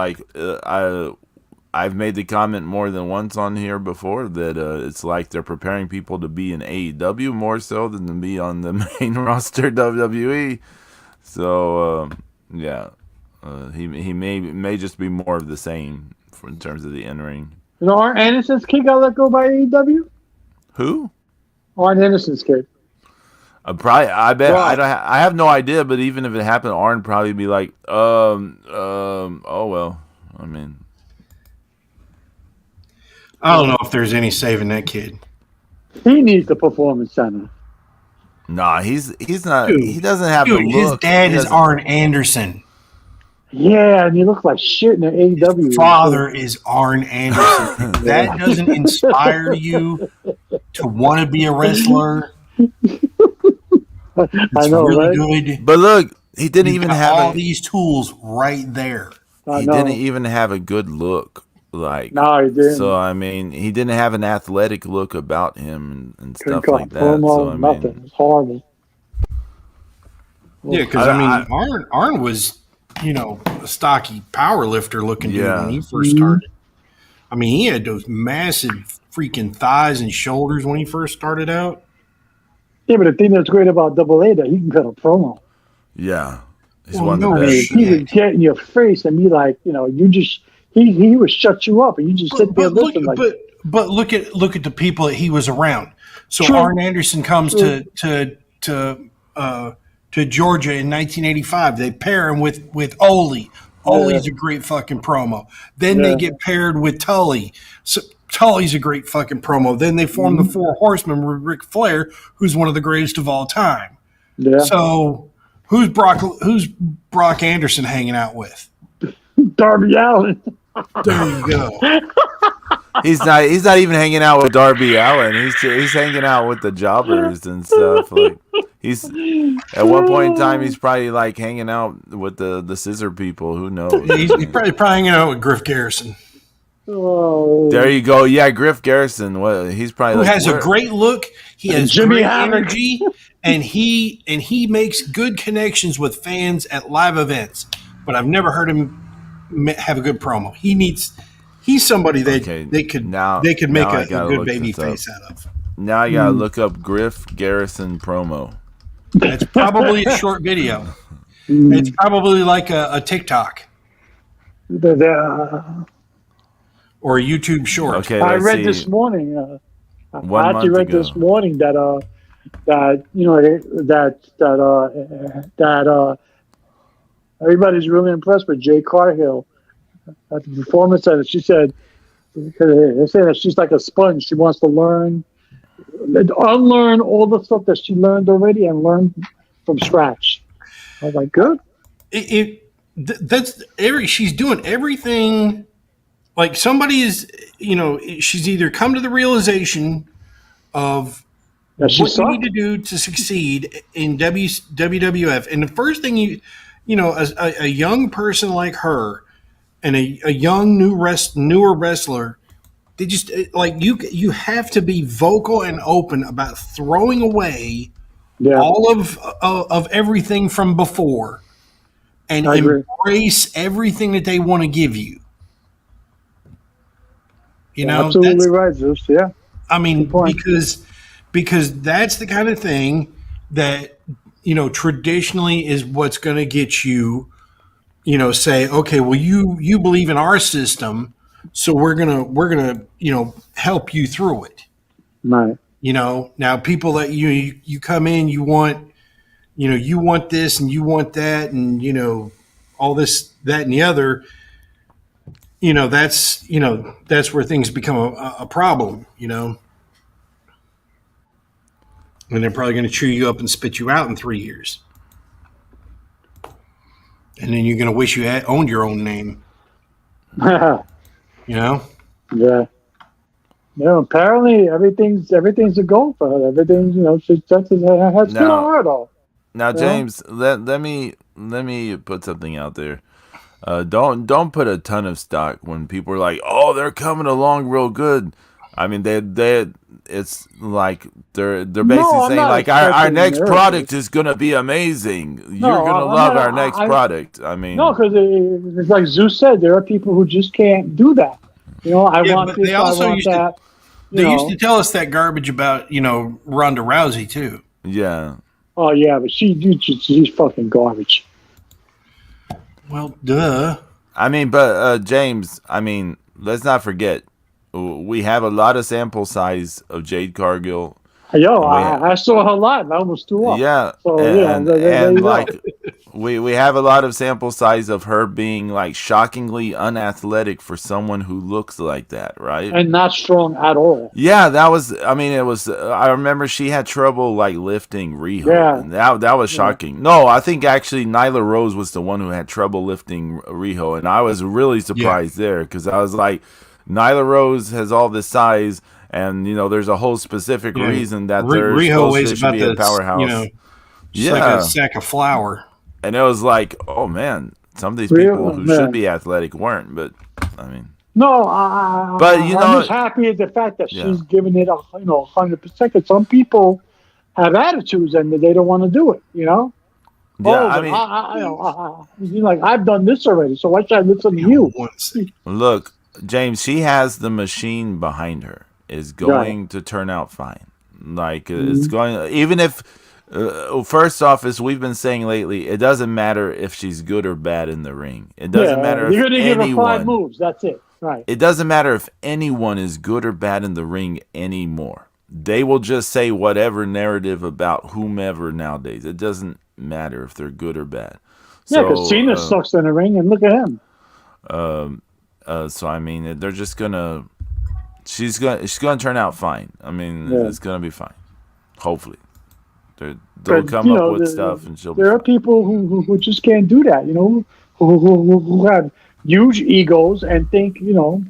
I've made the comment more than once on here before that it's like they're preparing people to be in AEW more so than to be on the main roster WWE. So he may just be more of the same in terms of the in-ring. You know, Arn Anderson's kid got let go by AEW. Who? Arn Anderson's kid. Probably, I bet. Wow. I have no idea, but even if it happened, Arn probably be like, oh well. I mean, I don't know if there's any saving that kid. He needs the performance center. Nah, he's not. Dude, he doesn't have the look. His dad is Arn Anderson. Yeah, and he looks like shit in the AEW. His father is Arn Anderson. If that doesn't inspire you to want to be a wrestler, I know, really right? Good. But look, he didn't even have all these tools right there. He didn't even have a good look. No, he didn't. So I mean, he didn't have an athletic look about him and stuff like that. So I mean, it was horrible. Yeah, because I mean, Arn was, a stocky power lifter looking dude when he first started. I mean, he had those massive freaking thighs and shoulders when he first started out. Yeah, but the thing that's great about Double A that he can cut a promo. Yeah, he's one of the best. He would get in your face and be like, you just. He would shut you up, and you just sit there and listen. But look at the people that he was around. So Arn Anderson comes to Georgia in 1985. They pair him with Ole. Ole's a great fucking promo. Then they get paired with Tully. So Tully's a great fucking promo. Then they form the Four Horsemen with Ric Flair, who's one of the greatest of all time. Yeah. So who's Brock Anderson hanging out with? Darby Allin. There you go. He's not even hanging out with Darby Allin. He's hanging out with the jobbers and stuff. Like he's at one point in time he's probably like hanging out with the scissor people. Who knows? He's probably hanging out with Griff Garrison. Oh. There you go. Yeah, Griff Garrison. He's probably has a great look. He has great energy, and he makes good connections with fans at live events. But I've never heard him have a good promo. He's somebody they could make a good baby face out of. Now I gotta look up Griff Garrison promo. It's probably a short video. It's probably like a TikTok or a YouTube short. Okay, I read this morning. I actually read this morning that everybody's really impressed with Jay Carhill at the Performance Center. She said, they say that she's like a sponge. She wants to unlearn all the stuff that she learned already and learn from scratch. I was like, good. She's doing everything. Like somebody is, she's either come to the realization of what you need to do to succeed in WWF. And the first thing a young person like her and a young newer wrestler, they just like you have to be vocal and open about throwing away all of everything from before and embrace everything that they want to give you. Absolutely right, Zeus. Yeah. I mean, because that's the kind of thing that traditionally is what's going to get you, say, okay, well, you believe in our system, so we're gonna help you through it. Right. Now people that you come in, you want this and you want that and all this, that, and the other. that's where things become a problem. And they're probably going to chew you up and spit you out in 3 years. And then you're going to wish you had owned your own name. Yeah. Yeah. Apparently everything's a goal for her. Everything, she's that's has good on her though. Now, James, let me put something out there. Don't put a ton of stock when people are like, "Oh, they're coming along real good." I mean, it's like they're basically saying like our next product is gonna be amazing. You're gonna love our next product. I mean, no, because it's like Zeus said, there are people who just can't do that. I want this. I want that. They used to tell us that garbage about Ronda Rousey too. Yeah. Oh yeah, but she's fucking garbage. Well, duh. I mean, but James, let's not forget, we have a lot of sample size of Jade Cargill. I saw her live. I almost threw up. Yeah, so, and like we have a lot of sample size of her being like shockingly unathletic for someone who looks like that, right? And not strong at all. Yeah, that was. I mean, it was. I remember she had trouble like lifting Riho. Yeah, and that was shocking. No, I think actually Nyla Rose was the one who had trouble lifting Riho, and I was really surprised there because I was like, Nyla Rose has all this size. And there's a whole specific reason that they're supposed to be a powerhouse. Just like a sack of flour. And it was like, oh man, some of these people who should be athletic weren't. But I mean, no, I'm just happy at the fact that she's giving it 100%. Because some people have attitudes and they don't want to do it. Yeah, I've done this already, so why should I listen to you? Look, James, she has the machine behind her. Is going to turn out fine. Like it's going, even if first off, as we've been saying lately, it doesn't matter if she's good or bad in the ring. It doesn't matter if you're going to give her 5 moves. That's it, right? It doesn't matter if anyone is good or bad in the ring anymore. They will just say whatever narrative about whomever nowadays. It doesn't matter if they're good or bad. Yeah, because Cena sucks in the ring, and look at him. So I mean, they're just gonna. She's gonna turn out fine. I mean, it's gonna be fine. Hopefully, they'll come up with stuff, and she'll. There are people who just can't do that. Who have huge egos and think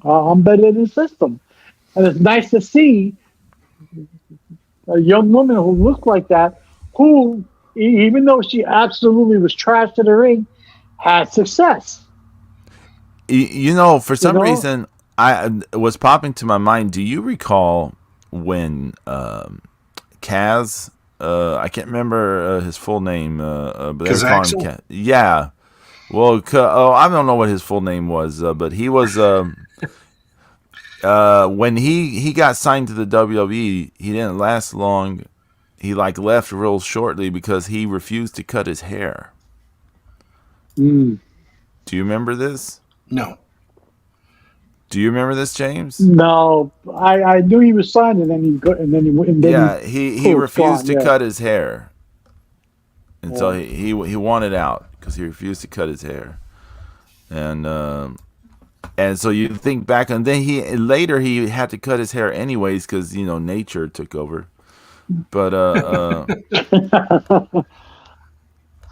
I'm better than the system. And it's nice to see a young woman who looked like that, who even though she absolutely was trash to the ring, had success. For some reason. I was popping to my mind. Do you recall when Kaz? I can't remember his full name, but they call him Kaz. Yeah. Well, I don't know what his full name was, but he was when he got signed to the WWE. He didn't last long. He left real shortly because he refused to cut his hair. Do you remember this? No. Do you remember this, James? No, I knew he was signed, and then he refused to cut his hair, and so he wanted out because he refused to cut his hair, and so you think back, and then he had to cut his hair anyways because nature took over, but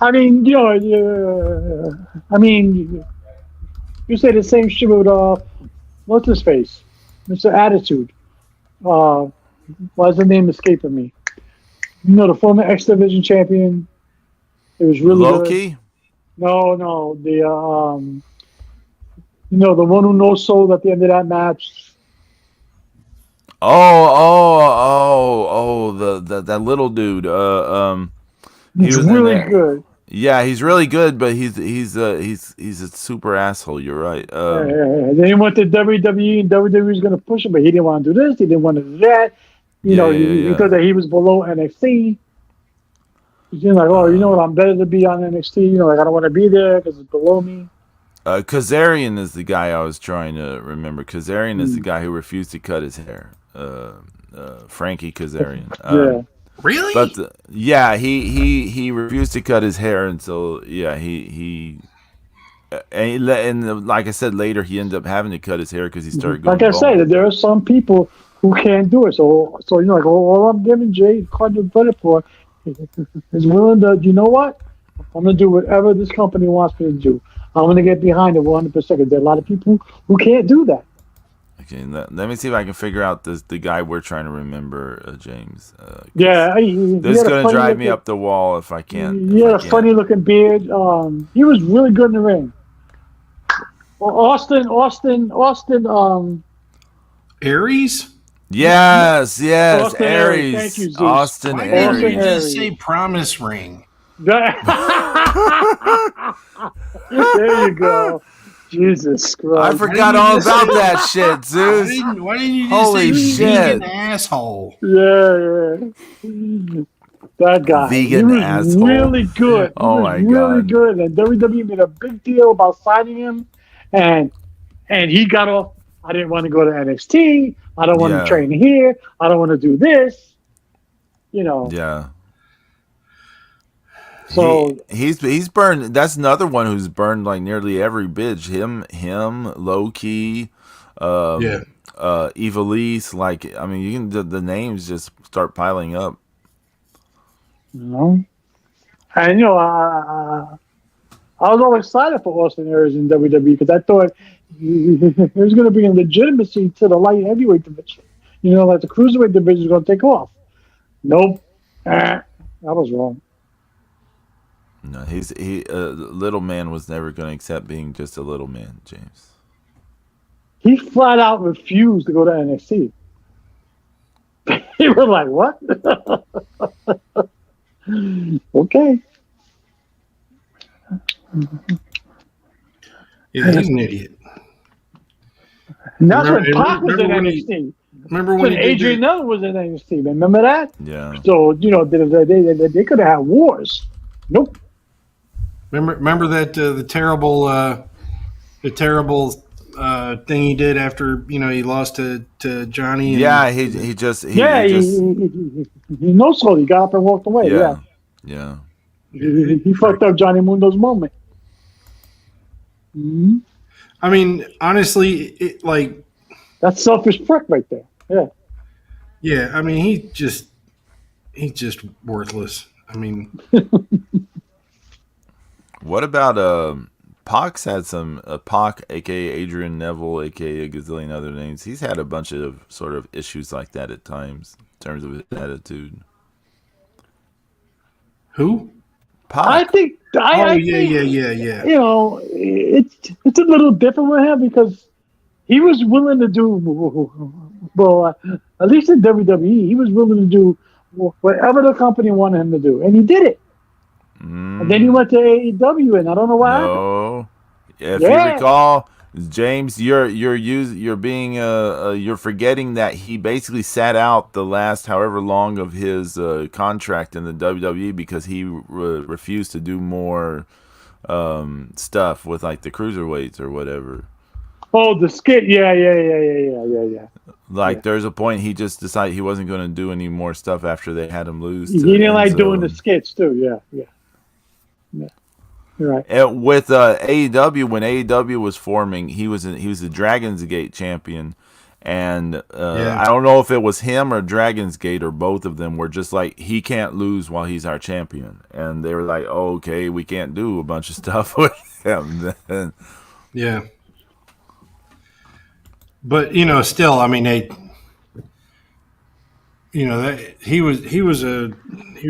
I mean you say the same shit with what's his face? Mr. Attitude. Why is the name escaping me? The former X Division champion. It was really Loki? Good. No, the the one who no sold at the end of that match. That little dude. He's really good. Yeah, he's really good, but he's a super asshole. You're right. Then he went to WWE, and WWE was going to push him, but he didn't want to do this. He didn't want to do that. He thought that he was below NXT. He's like, I'm better to be on NXT. I don't want to be there because it's below me. Kazarian is the guy I was trying to remember. Kazarian is the guy who refused to cut his hair. Frankie Kazarian. Really? But he refused to cut his hair, and so he and like I said, later he ended up having to cut his hair because he started going. Like I said, there are some people who can't do it. So like all I'm giving Jay credit for is willing to. You know what? I'm gonna do whatever this company wants me to do. I'm gonna get behind it 100%. Because there are a lot of people who can't do that. Okay, let me see if I can figure out the guy we're trying to remember, James. Yeah, this is gonna drive me up the wall if I can't. He had a funny looking beard. He was really good in the ring. Austin. Aries. Yes, Austin Aries. Thank you, Zeus. Austin Why Aries. didn't you just say Promise Ring? There you go. Jesus Christ. I forgot all about that shit, Zeus. Why didn't you just say vegan asshole? Yeah. That guy. Vegan he was asshole. Really good. Oh he was really good. And WWE made a big deal about signing him. And he got off. I didn't want to go to NXT. I don't want to train here. I don't want to do this. Yeah. So he's burned. That's another one who's burned like nearly every bitch. Him, Low Key, Evilise. Like, I mean, you can the names just start piling up. And I was all excited for Austin Aries in WWE because I thought he was going to bring a legitimacy to the light heavyweight division. Like the cruiserweight division is going to take off. Nope, I was wrong. No, little man was never going to accept being just a little man, James. He flat out refused to go to NXT. He was like, "What?" Okay. Yeah, he's an idiot. And that's when Pac was in NXT. Remember when Adrian Neville was in NXT? Remember that? Yeah. So they could have had wars. Nope. Remember that the terrible thing he did after he lost to Johnny. He no-sold. He got up and walked away. Yeah. He fucked up Johnny Mundo's moment. Mm-hmm. I mean, honestly, that's selfish prick right there. Yeah. Yeah, I mean, he's just worthless. I mean, what about Pac's had some Pac, aka Adrian Neville, aka a gazillion other names. He's had a bunch of sort of issues like that at times in terms of his attitude. Who? Pac. I think. Yeah. It's a little different with him because he was willing to do. Well, at least in WWE, he was willing to do whatever the company wanted him to do, and he did it. And then he went to AEW, and I don't know what happened. If you recall, James, you're forgetting that he basically sat out the last however long of his contract in the WWE because he refused to do more stuff with like the cruiserweights or whatever. Oh, the skit, yeah. There's a point he just decided he wasn't going to do any more stuff after they had him lose. He didn't like doing the skits too. Yeah. Right. With AEW, when AEW was forming, he was the Dragon's Gate champion, and I don't know if it was him or Dragon's Gate or both of them were just like, he can't lose while he's our champion, and they were like, oh, okay, we can't do a bunch of stuff with him. Yeah. But still, I mean, he was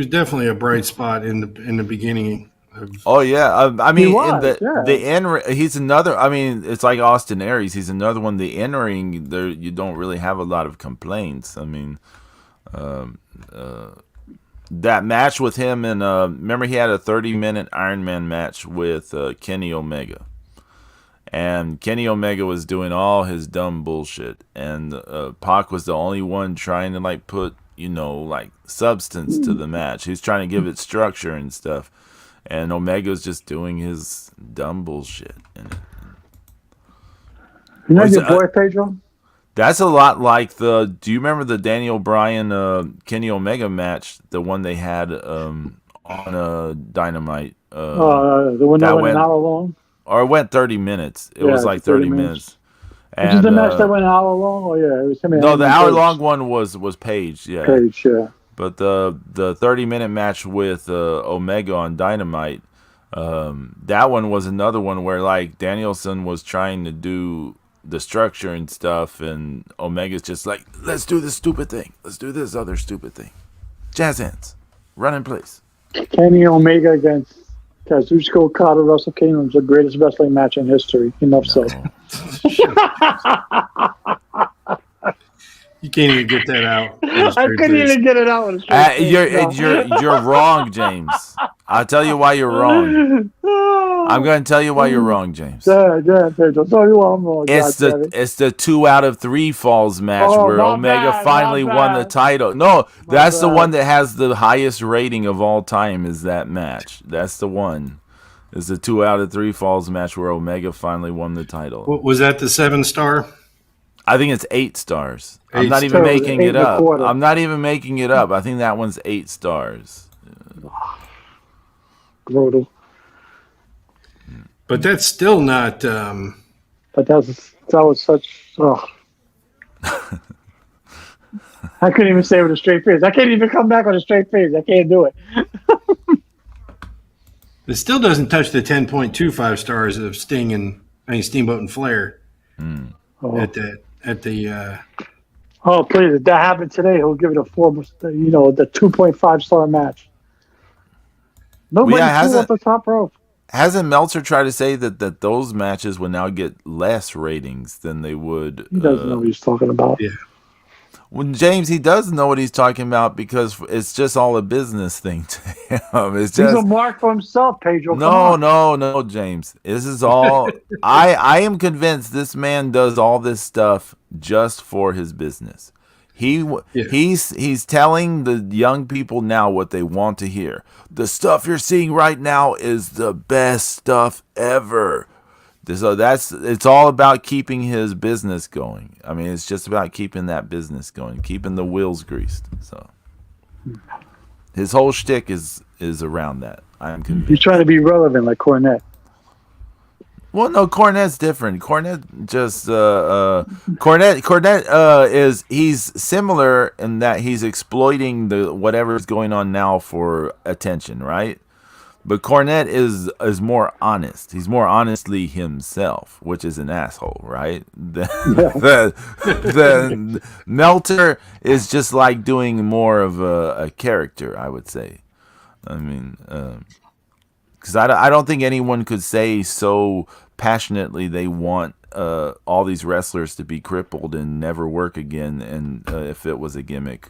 definitely a bright spot in the beginning. Oh yeah, I mean, the in he's another. I mean, it's like Austin Aries. He's another one. The in ring, there you don't really have a lot of complaints. I mean, that match with him and remember he had a 30-minute Iron Man match with Kenny Omega, and Kenny Omega was doing all his dumb bullshit, and Pac was the only one trying to like put like substance to the match. He's trying to give it structure and stuff. And Omega's just doing his dumb bullshit. Your boy, Pedro? That's a lot like do you remember the Daniel Bryan Kenny Omega match? The one they had on Dynamite. The one that went an hour long? or it went 30 minutes. It was like 30 minutes. And, which is the match that went an hour long? Oh yeah, it was him. No, the hour long one was Page. Yeah, Page. Yeah. But the 30-minute match with Omega on Dynamite, that one was another one where like Danielson was trying to do the structure and stuff, and Omega's just like, let's do this stupid thing. Let's do this other stupid thing. Jazz hands, run in place. Kenny Omega against Kazuchika Okada, Wrestle Kingdom was the greatest wrestling match in history. Enough said. You can't even get that out. I couldn't even get it out. You're wrong, James. I'll tell you why you're wrong. I'm going to tell you why you're wrong, James. Pedro. Tell you why I'm wrong. It's the 2 out of 3 falls match where Omega finally won the title. No, that's the one that has the highest rating of all time. Is that match? That's the one. It's the 2 out of 3 falls match where Omega finally won the title. Was that the 7-star? I think it's 8 stars. I'm not even making it up. I'm not even making it up. I think that one's 8 stars. Brutal. But that's still not. But that was such. Oh. I couldn't even say it with a straight face. I can't even come back with a straight face. I can't do it. It still doesn't touch the 10.25 stars of Steamboat and Flair. At the. Oh please! If that happened today, he'll give it a 4. The 2.5 star match. Nobody flew off the top rope. Hasn't Meltzer tried to say that those matches would now get less ratings than they would? He doesn't know what he's talking about. Yeah. When James, he does know what he's talking about because it's just all a business thing to him. He's a mark for himself, Pedro. No, James. This is all. I am convinced this man does all this stuff just for his business. He's telling the young people now what they want to hear. The stuff you're seeing right now is the best stuff ever. So it's all about keeping his business going. I mean, it's just about keeping that business going, keeping the wheels greased. So his whole shtick is around that. I'm convinced. He's trying to be relevant like Cornette. Well, no, Cornette's different. Cornette just Cornette he's similar in that he's exploiting the whatever's going on now for attention, right? But Cornette is more honest. He's more honestly himself, which is an asshole, right? The Melter is just like doing more of a character, I would say. I mean, because I don't think anyone could say so passionately they want all these wrestlers to be crippled and never work again, and if it was a gimmick.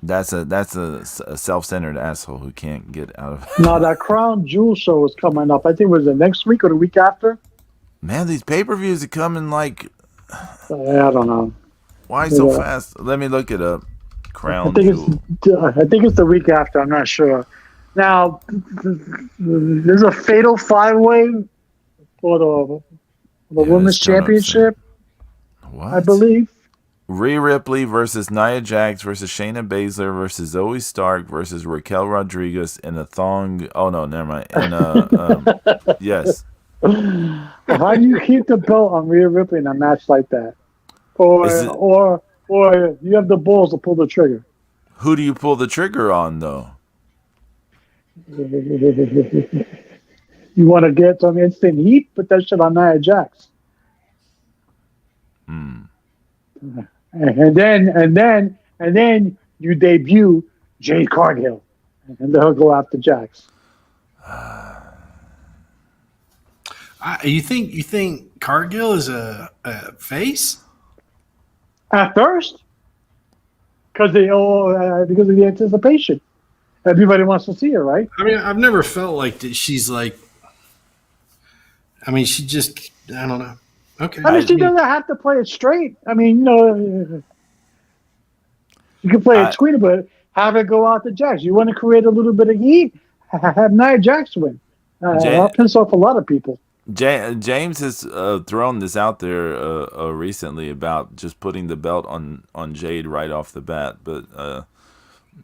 That's a self-centered asshole who can't get out of it. No, that Crown Jewel show is coming up. I think it was the next week or the week after. Man, these pay-per-views are coming like... I don't know. Why so fast? Let me look it up. Crown Jewel. I think it's the week after. I'm not sure. Now, there's a fatal 5-way for the Women's Championship, I believe. Rhea Ripley versus Nia Jax versus Shayna Baszler versus Zoe Stark versus Raquel Rodriguez in a thong. Oh no, never mind. And yes. How do you keep the belt on Rhea Ripley in a match like that? Or you have the balls to pull the trigger? Who do you pull the trigger on though? You want to get some instant heat? Put that shit on Nia Jax. And then you debut Jade Cargill, and they'll go after Jax. You think Cargill is a face? At first, because of the anticipation, everybody wants to see her, right? I mean, I've never felt like that. She's like, I mean, she just, I don't know. Okay. I mean, she doesn't have to play it straight. I mean, you can play it tweeter, but have it go out to Jax. You want to create a little bit of heat? Have Nia Jax win. That'll piss off a lot of people. James has thrown this out there recently about just putting the belt on Jade right off the bat, but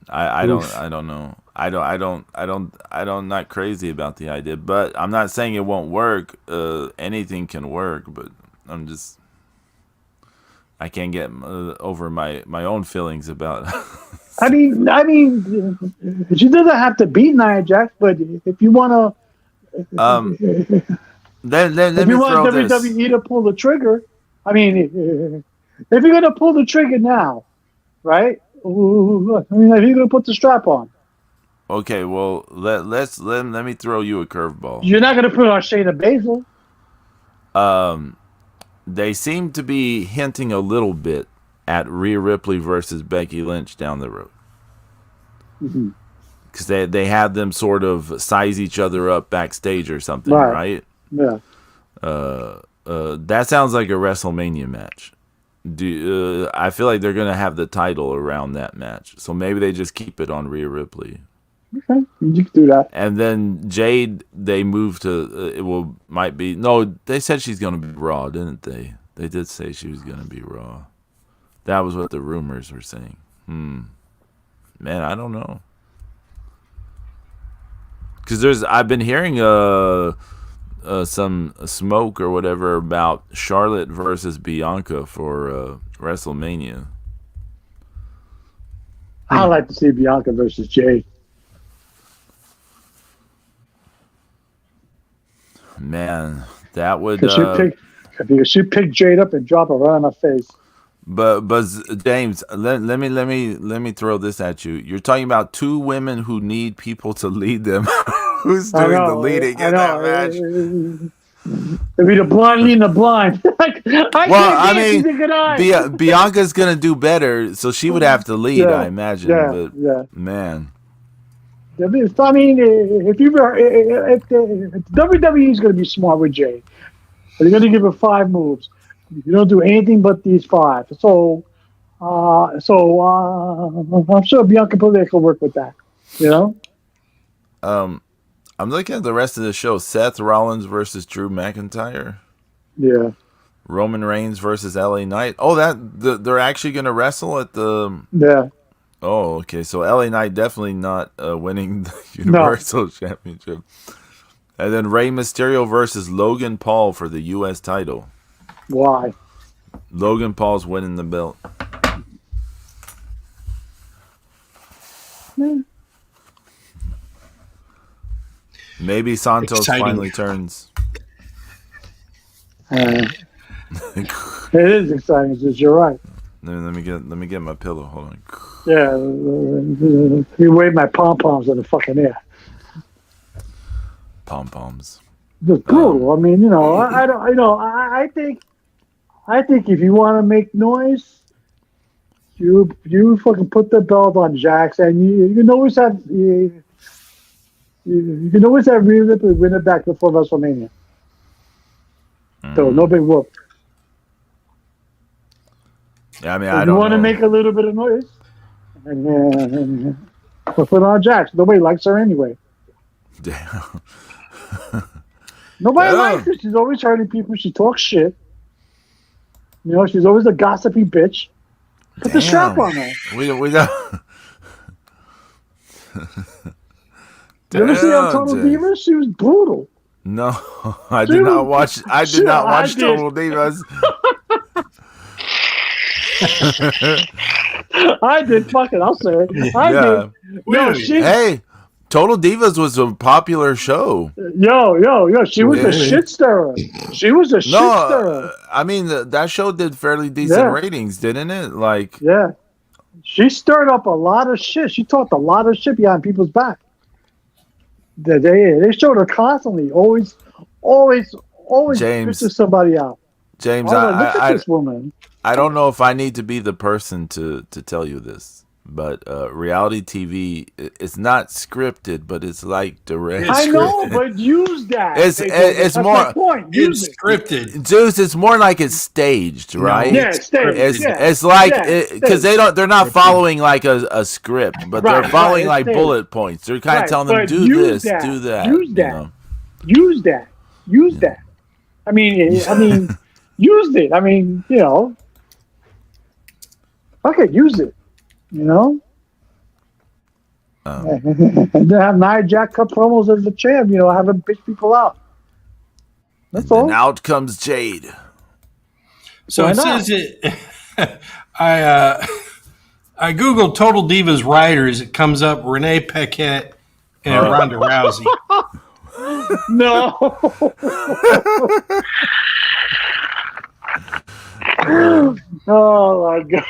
I don't know. I'm not crazy about the idea, but I'm not saying it won't work. Anything can work, but I can't get over my own feelings about it. I mean, she doesn't have to beat Nia Jax, but if you want to, let if me you want throw this. WWE to pull the trigger, I mean, if you're gonna pull the trigger now, right? I mean, if you're gonna put the strap on, okay. Well, let me throw you a curveball. you're not gonna put on Shayna Baszler. They seem to be hinting a little bit at Rhea Ripley versus Becky Lynch down the road. Because they had them sort of size each other up backstage or something, right? Yeah. That sounds like a WrestleMania match. I feel like they're going to have the title around that match. So maybe they just keep it on Rhea Ripley. Okay, you can do that. And then Jade, they moved to, might be, no, they said she's going to be Raw, didn't they? They did say she was going to be Raw. That was what the rumors were saying. Man, I don't know. Because I've been hearing some smoke or whatever about Charlotte versus Bianca for WrestleMania. I'd like to see Bianca versus Jade. Man, that would. She pick Jade up and drop her right on her face. But James, let me throw this at you. You're talking about two women who need people to lead them. Who's doing the leading in that match? It'd be the blind leading the blind. Bianca's gonna do better, so she would have to lead, I imagine. Man. I mean, if WWE is going to be smart with Jay, they're going to give her 5 moves. You don't do anything but these 5. So I'm sure Bianca Belair can work with that. You know. I'm looking at the rest of the show. Seth Rollins versus Drew McIntyre. Yeah. Roman Reigns versus LA Knight. Oh, they're actually going to wrestle at the. Yeah. Oh, okay. So LA Knight definitely not winning the Universal Championship. And then Rey Mysterio versus Logan Paul for the U.S. title. Why? Logan Paul's winning the belt. Maybe Santos finally turns. It is exciting. You're right. Let me get my pillow. Hold on. Yeah, you wave my pom poms in the fucking air. Pom poms. It's brutal. I mean, I think if you want to make noise, you fucking put the belt on Jax, and you can always have Rhea Ripley win it back before WrestleMania. So no big whoop. Yeah, I mean, I don't. You want to make a little bit of noise, and put it on Jax. Nobody likes her anyway. Damn. Nobody likes her. She's always hurting people. She talks shit. You know, she's always a gossipy bitch. Put the strap on her. We got. You ever see on Total Divas? She was brutal. No, I did not watch Total Divas. I did. Fuck it, I'll say it. I did. No, hey, Total Divas was a popular show. Yo. She was a shit stirrer. She was a shit stirrer. I mean, that show did fairly decent ratings, didn't it? Yeah. She stirred up a lot of shit. She talked a lot of shit behind people's back. They showed her constantly, always pissing somebody out. James, look at this woman. I don't know if I need to be the person to tell you this, but reality TV, it's not scripted, but it's like direct. I know, but use that. It's more. It's scripted. Zeus, it's more like it's staged, right? Yeah, it's staged. It's like because they're not following like a script, but they're following like bullet points. They're kind of telling them do this, do that. Use that. Use that. I mean, used it. I mean, okay, use it. And they have Nia Jax Cup promos as the champ, having bitch people out. That's all. And out comes Jade. So it says it. I googled Total Divas writers. It comes up Renee Paquette and Ronda Rousey. No. Oh my god.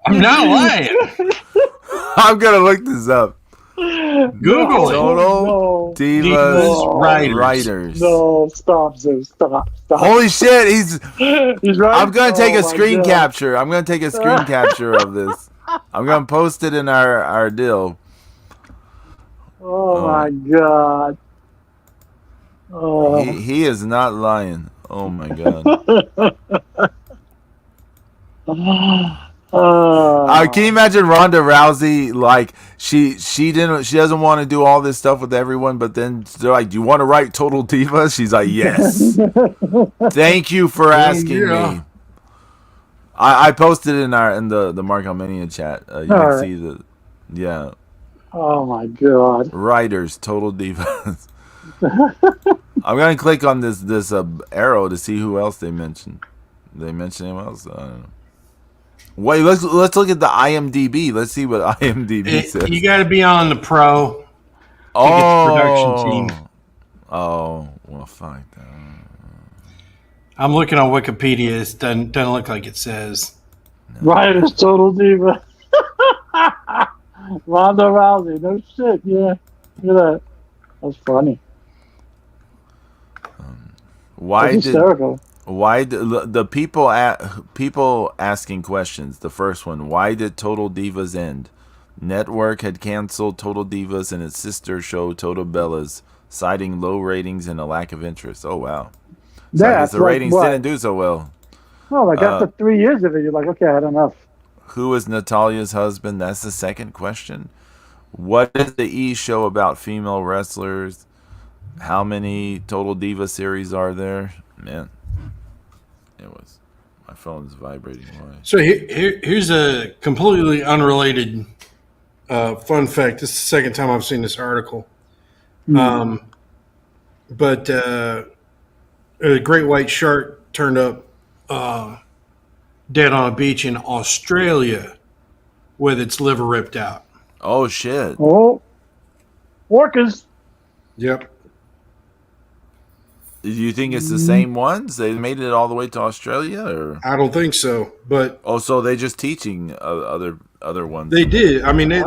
I'm not lying. I'm gonna look this up. Google it. Total Divas writers. No, stop, Zeus. Stop. Holy shit, he's right. I'm gonna take a screen capture. I'm gonna take a screen capture of this. I'm gonna post it in our deal. Oh my god. Oh. He is not lying. Oh my god. Can you imagine Ronda Rousey, like she doesn't want to do all this stuff with everyone, but then they're like, do you want to write Total Divas? She's like, yes. Thank you for asking me. I posted it in the Mark on Mania chat. You can see the Oh my god. Writers Total Divas. I'm gonna click on this arrow to see who else they mentioned. They mention anyone else? I don't know. Wait, let's look at the IMDb. Let's see what IMDb says. You got to be on the pro. Production team. Oh, well, fuck that. I'm looking on Wikipedia. It doesn't look like it says. No. Writers Total Diva. Ronda Rousey. No shit. Yeah. Look at that. That's funny. Why That's hysterical. Why the people asking questions? The first one: why did Total Divas end? Network had canceled Total Divas and its sister show Total Bellas, citing low ratings and a lack of interest. Oh wow! So I guess the ratings didn't do so well. No, like after 3 years of it, you're like, okay, I had enough. Who is Natalia's husband? That's the second question. What is the E show about female wrestlers? How many Total Diva series are there? Man. My phone is vibrating. Why? So here's a completely unrelated fun fact. This is the second time I've seen this article. But a great white shark turned up dead on a beach in Australia with its liver ripped out. Oh, shit. Oh, orcas. Yep. Do you think it's the same ones? They made it all the way to Australia, or I don't think so. But so they just teaching other ones. They did. I mean, they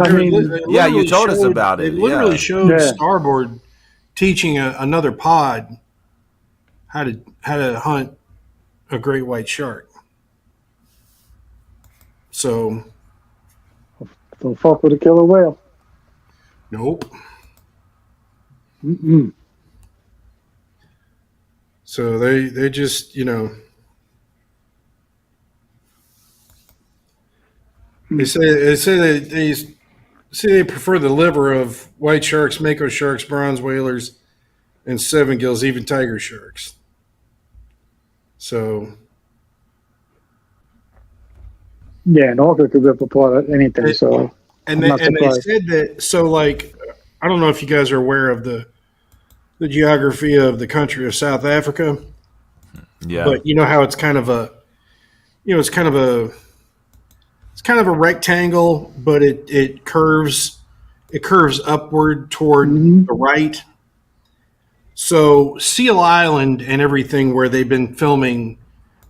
yeah, you told us about it. They literally showed Starboard teaching another pod how to hunt a great white shark. So, don't fuck with a killer whale. Nope. Mm-mm. So they just, they say they prefer the liver of white sharks, mako sharks, bronze whalers, and seven gills, even tiger sharks. So yeah, an orca could rip apart anything. They said that. So like, I don't know if you guys are aware of the geography of the country of South Africa. Yeah. But you know how it's kind of a rectangle, but it curves upward toward the right. So Seal Island and everything where they've been filming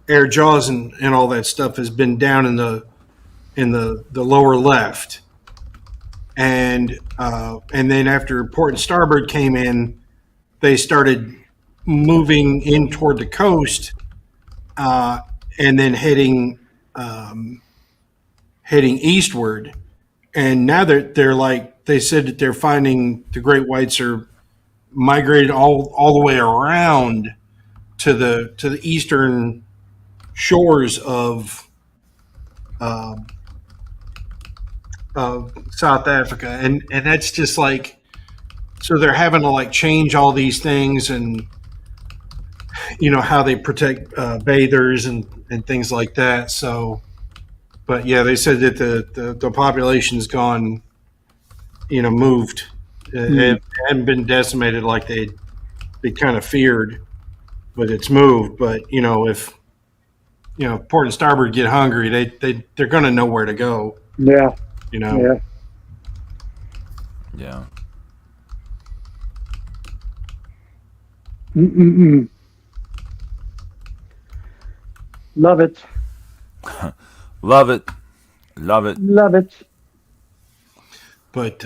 Air Jaws and all that stuff has been down in the lower left. And then after Port and Starboard came in, they started moving in toward the coast, and then heading eastward. And now they're like, they said that they're finding the great whites are migrated all the way around to the eastern shores of South Africa, and that's just like, so they're having to like change all these things, and how they protect bathers and things like that. So But yeah, they said that the population's gone, moved. It hadn't been decimated like they kind of feared, but it's moved. But if port and starboard get hungry, they're going to know where to go. Yeah. Yeah. Mm-mm-mm. Love it. Love it. Love it. Love it. But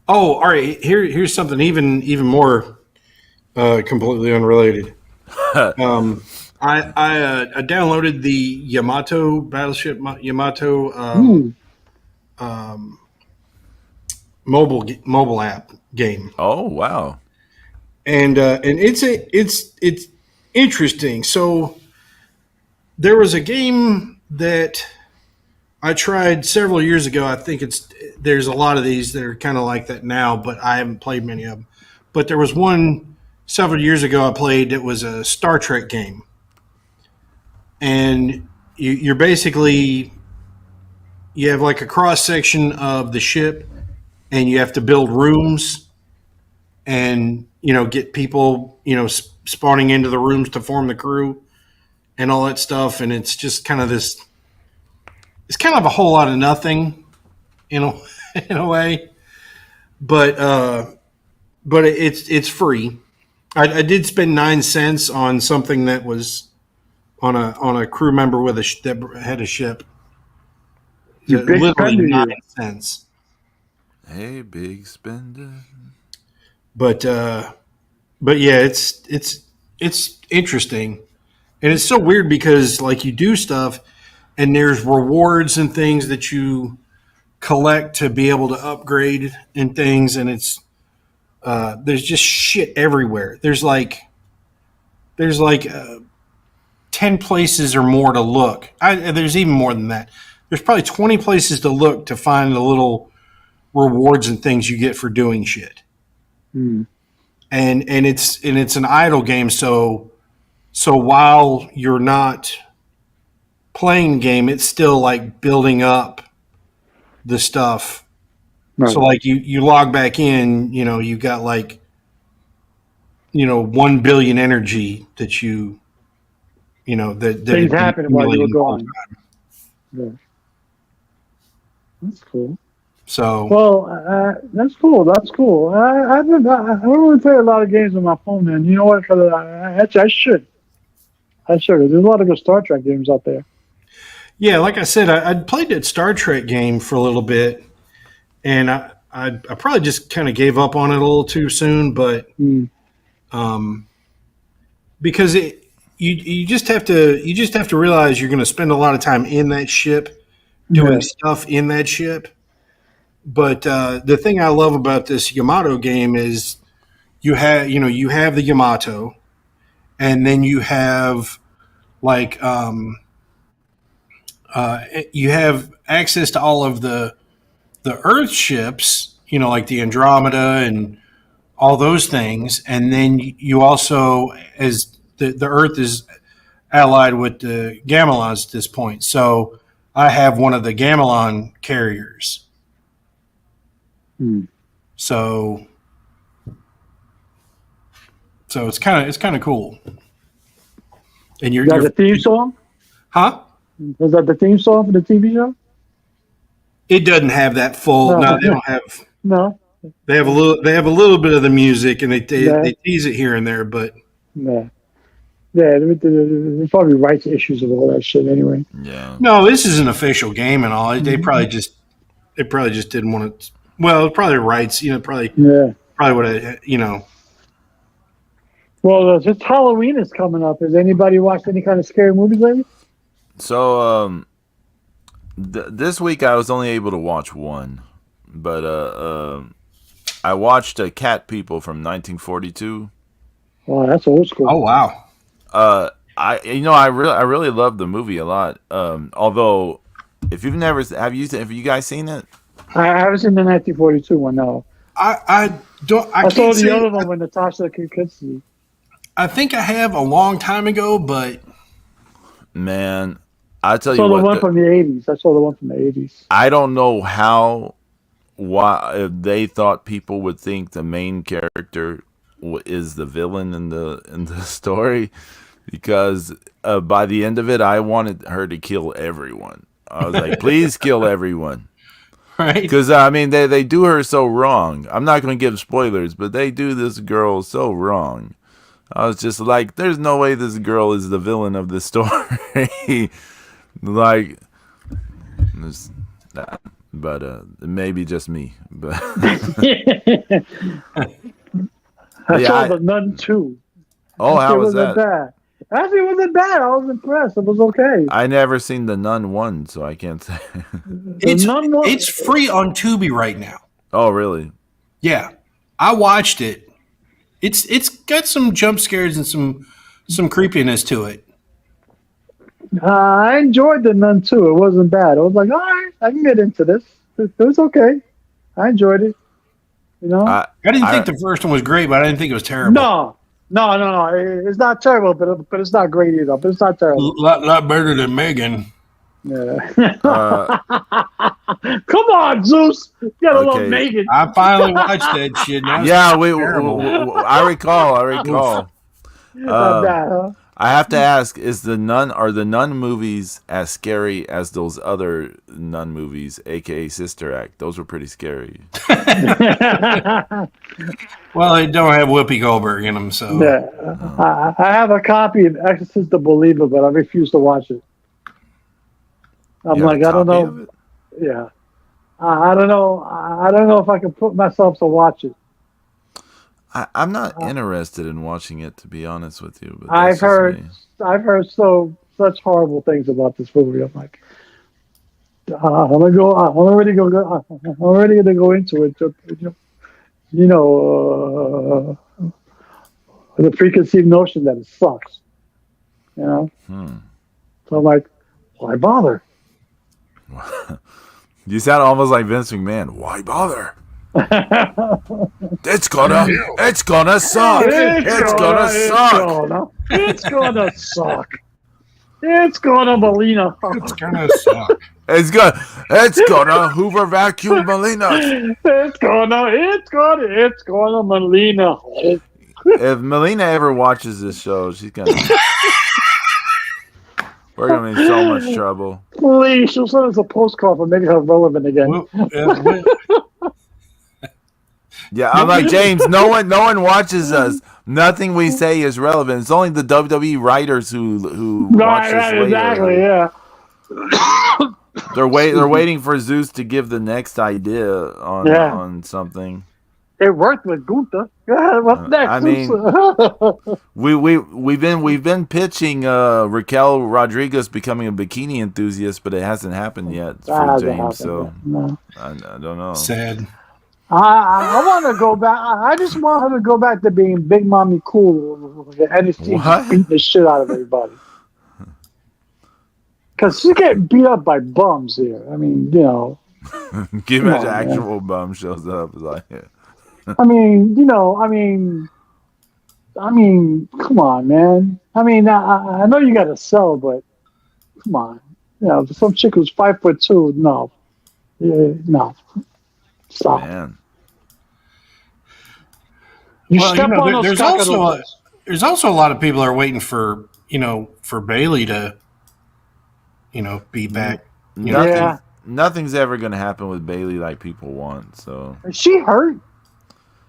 all right. Here's something even more completely unrelated. I downloaded the Yamato battleship Yamato mobile app game. Oh wow! And it's interesting. So there was a game that I tried several years ago. I think there's a lot of these that are kind of like that now, but I haven't played many of them. But there was one several years ago I played. It was a Star Trek game, and you're basically you have like a cross section of the ship, and you have to build rooms, and get people spawning into the rooms to form the crew, and all that stuff. And it's just kind of this. It's kind of a whole lot of nothing, in a way, but it's free. I did spend 9 cents on something that was on a crew member that had a ship. Literally 9 cents. Hey, big spender. But yeah, it's interesting, and it's so weird because like you do stuff, and there's rewards and things that you collect to be able to upgrade and things, and it's there's just shit everywhere. There's like 10 places or more to look. There's even more than that. There's probably 20 places to look to find the little rewards and things you get for doing shit. And it's an idle game, so while you're not playing the game, it's still like building up the stuff. Right. So like you log back in, you've got like 1 billion energy that that things happen while you were gone. Yeah. That's cool. So that's cool. That's cool. I don't really play a lot of games on my phone, man. You know what? Actually, I should. There's a lot of good Star Trek games out there. Yeah, like I said, I'd played that Star Trek game for a little bit, and I probably just kind of gave up on it a little too soon. But because you just have to realize you're going to spend a lot of time in that ship doing stuff in that ship. But the thing I love about this Yamato game is you have the Yamato, and then you have like you have access to all of the Earth ships, like the Andromeda and all those things, and then you also, as the Earth is allied with the Gamelons at this point, so I have one of the Gamelon carriers. So it's kind of cool. And you're the theme song? Huh? Was that the theme song for the TV show? It doesn't have that full. No, they don't have. No. They have a little. They have a little bit of the music, and they tease it here and there, but. Yeah. Yeah, there's probably rights issues of all that shit anyway. Yeah. No, this is an official game and all. They probably just didn't want to. Well, probably rights. Probably. Yeah. Probably would have. Well, just Halloween is coming up. Has anybody watched any kind of scary movies lately? So, this week I was only able to watch one, but I watched Cat People from 1942. Oh, that's old school. Oh wow. I really love the movie a lot. Although, if you've never have you guys seen it? I haven't seen the 1942 one. No. I don't. I saw the other one when Natasha could see. I think I have a long time ago, but man, I tell you what. The one from the 80s. I saw the one from the 80s. I don't know why they thought people would think the main character is the villain in the story, because by the end of it, I wanted her to kill everyone. I was like, please kill everyone. Right. Because, I mean, they do her so wrong. I'm not going to give spoilers, but they do this girl so wrong. I was just like, there's no way this girl is the villain of the story. Like, but it may be just me. But I saw The Nun 2. Oh, how was that? Bad. Actually, it wasn't bad. I was impressed. It was okay. I never seen The Nun 1, so I can't say. It's free on Tubi right now. Oh, really? Yeah, I watched it. It's got some jump scares and some creepiness to it. I enjoyed The Nun 2. It wasn't bad. I was like, all right, I can get into this. It was okay. I enjoyed it. You know? I didn't think the first one was great, but I didn't think it was terrible. No. It's not terrible, but it's not great either. But it's not terrible. Lot better than Megan. Yeah. Come on, Zeus. You gotta love Megan. I finally watched that shit. Yeah, I recall. Not bad, huh? I have to ask: are the Nun movies as scary as those other Nun movies, aka Sister Act? Those were pretty scary. Well, they don't have Whoopi Goldberg in them, so. Yeah. I have a copy of Exorcist the Believer, but I refuse to watch it. I'm like, I don't know. Yeah, I don't know. I don't know if I can put myself to watch it. I'm not interested in watching it, to be honest with you. But I've heard such horrible things about this movie. I'm like, I'm already gonna go into it. You know, the preconceived notion that it sucks. You know, so I'm like, why bother? You sound almost like Vince McMahon. Why bother? It's gonna suck. It's gonna suck. It's gonna suck. It's gonna Melina. It's gonna suck. It's gonna Hoover vacuum Melina. It's gonna Melina. If Melina ever watches this show, she's gonna. We're gonna be in so much trouble. Please, she'll send us a postcard for making her relevant again. Yeah, I'm like, James, no one watches us. Nothing we say is relevant. It's only the WWE writers who watch us later. Exactly, yeah. They're waiting for Zeus to give the next idea on something. It worked with Gunther. What's next? I mean, we've been pitching Raquel Rodriguez becoming a bikini enthusiast, but it hasn't happened yet for James. So no. I don't know. Sad. I want to go back. I just want her to go back to being Big Mommy Cool and beating the shit out of everybody. Because she's getting beat up by bums here. I mean, you know. Give me an actual bum shows up. Like, I mean, come on, man. I mean, I know you got to sell, but come on. You know, some chick who's 5'2", no. Yeah, no. Stop. Man. There's also a lot of people that are waiting for Bailey to, be back. Nothing's ever going to happen with Bailey like people want. So is she hurt?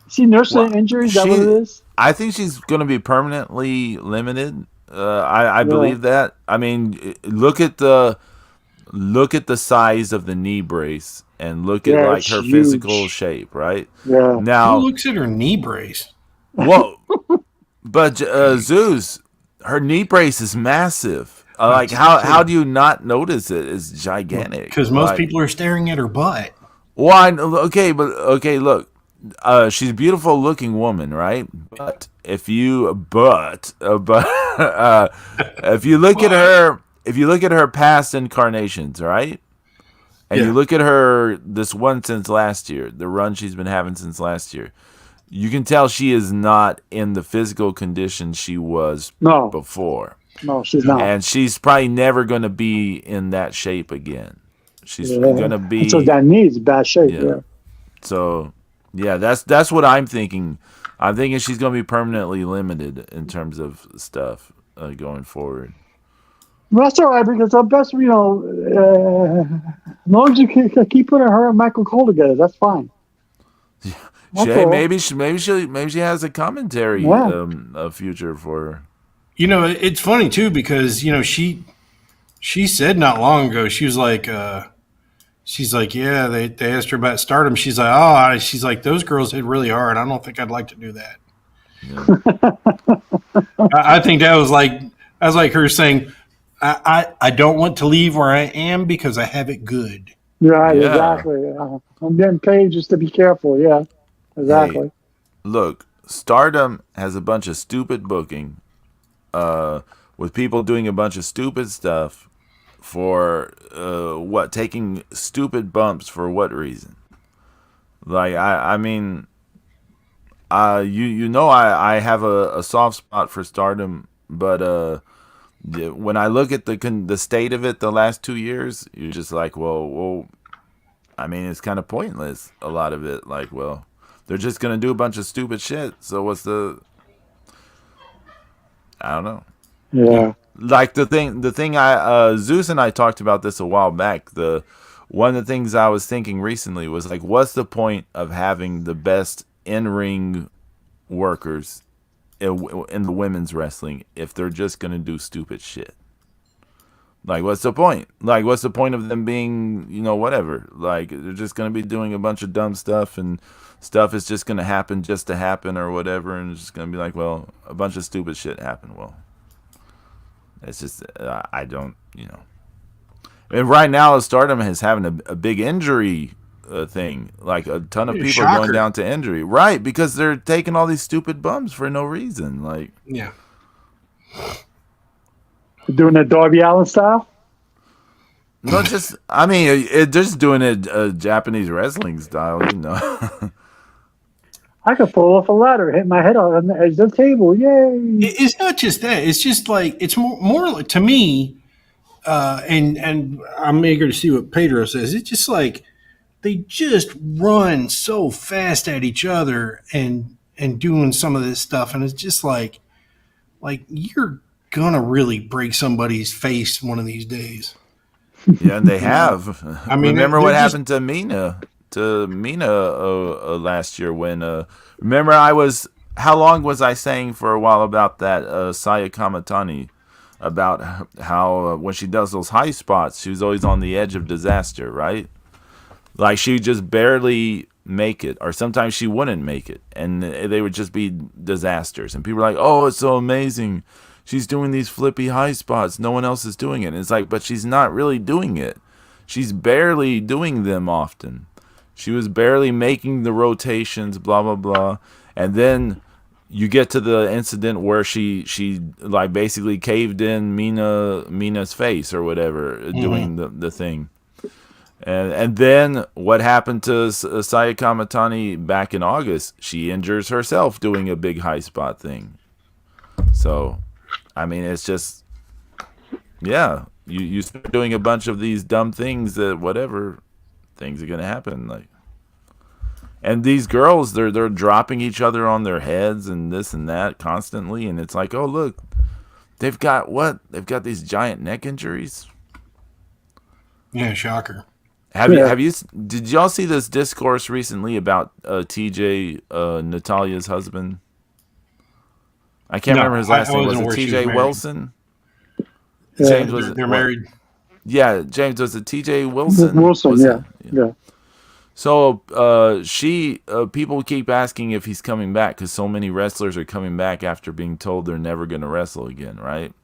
Is she nursing injuries? Is that what it is? I think she's going to be permanently limited. I believe that. I mean, look at the size of the knee brace and look at like her physical shape, right? Yeah. Now, who looks at her knee brace? Whoa, but Zeus, her knee brace is massive. Like how do you not notice it? It's gigantic. Because most people are staring at her butt. Why? Okay, look. She's a beautiful looking woman, right? But if you look at her past incarnations, right? And you look at her this one since last year, the run she's been having since last year, you can tell she is not in the physical condition she was before. No, she's not. And she's probably never going to be in that shape again. She's going to be. And so that knee's bad shape. Yeah. So, yeah, that's what I'm thinking. I'm thinking she's going to be permanently limited in terms of stuff going forward. Well, that's all right because the best, as long as you keep putting her and Michael Cole together, that's fine. Maybe she has a commentary a future for her. It's funny too because she said not long ago she was like yeah, they asked her about Stardom. She's like, she's like, those girls hit really hard. I don't think I'd like to do that. Yeah. I think that was like her saying, I don't want to leave where I am because I have it good. Right, exactly. I'm getting paid just to be careful. Yeah, exactly. Hey, look, Stardom has a bunch of stupid booking, with people doing a bunch of stupid stuff for taking stupid bumps for what reason? Like I mean, I have a soft spot for Stardom, but when I look at the state of it the last 2 years, you're just like, well, I mean, it's kind of pointless. A lot of it, like, well, they're just gonna do a bunch of stupid shit. So what's the? I don't know. Yeah. Like the thing Zeus and I talked about this a while back. One of the things I was thinking recently was like, what's the point of having the best in-ring workers in the women's wrestling if they're just gonna do stupid shit? Like, what's the point? Like, what's the point of them being, whatever? Like, they're just gonna be doing a bunch of dumb stuff, and stuff is just gonna happen just to happen or whatever, and it's just gonna be like, well, a bunch of stupid shit happened. Well, it's just I don't, And right now, Stardom is having a big injury thing. Like a ton of people are going down to injury, right? Because they're taking all these stupid bumps for no reason. Like, yeah. Doing the Darby Allin style? No, I mean, just doing it Japanese wrestling style, I could fall off a ladder, hit my head on the edge of the table. Yay! It's not just that. It's just like, it's more to me, and I'm eager to see what Pedro says. It's just like they just run so fast at each other and doing some of this stuff, and it's just like you're gonna really break somebody's face one of these days. Yeah, and they have. I mean, remember what happened to Mina? Last year when remember how long was I saying for a while about that Saya Kamatani, about how when she does those high spots, she was always on the edge of disaster, right? Like she just barely make it, or sometimes she wouldn't make it, and they would just be disasters. And people are like, "Oh, it's so amazing. She's doing these flippy high spots. No one else is doing it." And it's like, but she's not really doing it. She's barely doing them often. She was barely making the rotations, blah, blah, blah. And then you get to the incident where she like basically caved in Mina's face or whatever, doing the thing. And then what happened to Saya Kamatani back in August? She injures herself doing a big high spot thing. So, I mean, it's just, yeah, you start doing a bunch of these dumb things that whatever, things are going to happen. Like, and these girls, they're dropping each other on their heads and this and that constantly. And it's like, oh, look, they've got what? They've got these giant neck injuries. Yeah, shocker. Did y'all see this discourse recently about TJ, Natalia's husband? I can't remember his last name. Was it TJ Wilson? James they're married. Yeah, James, was it TJ Wilson? Wilson, yeah. So people keep asking if he's coming back because so many wrestlers are coming back after being told they're never going to wrestle again, right?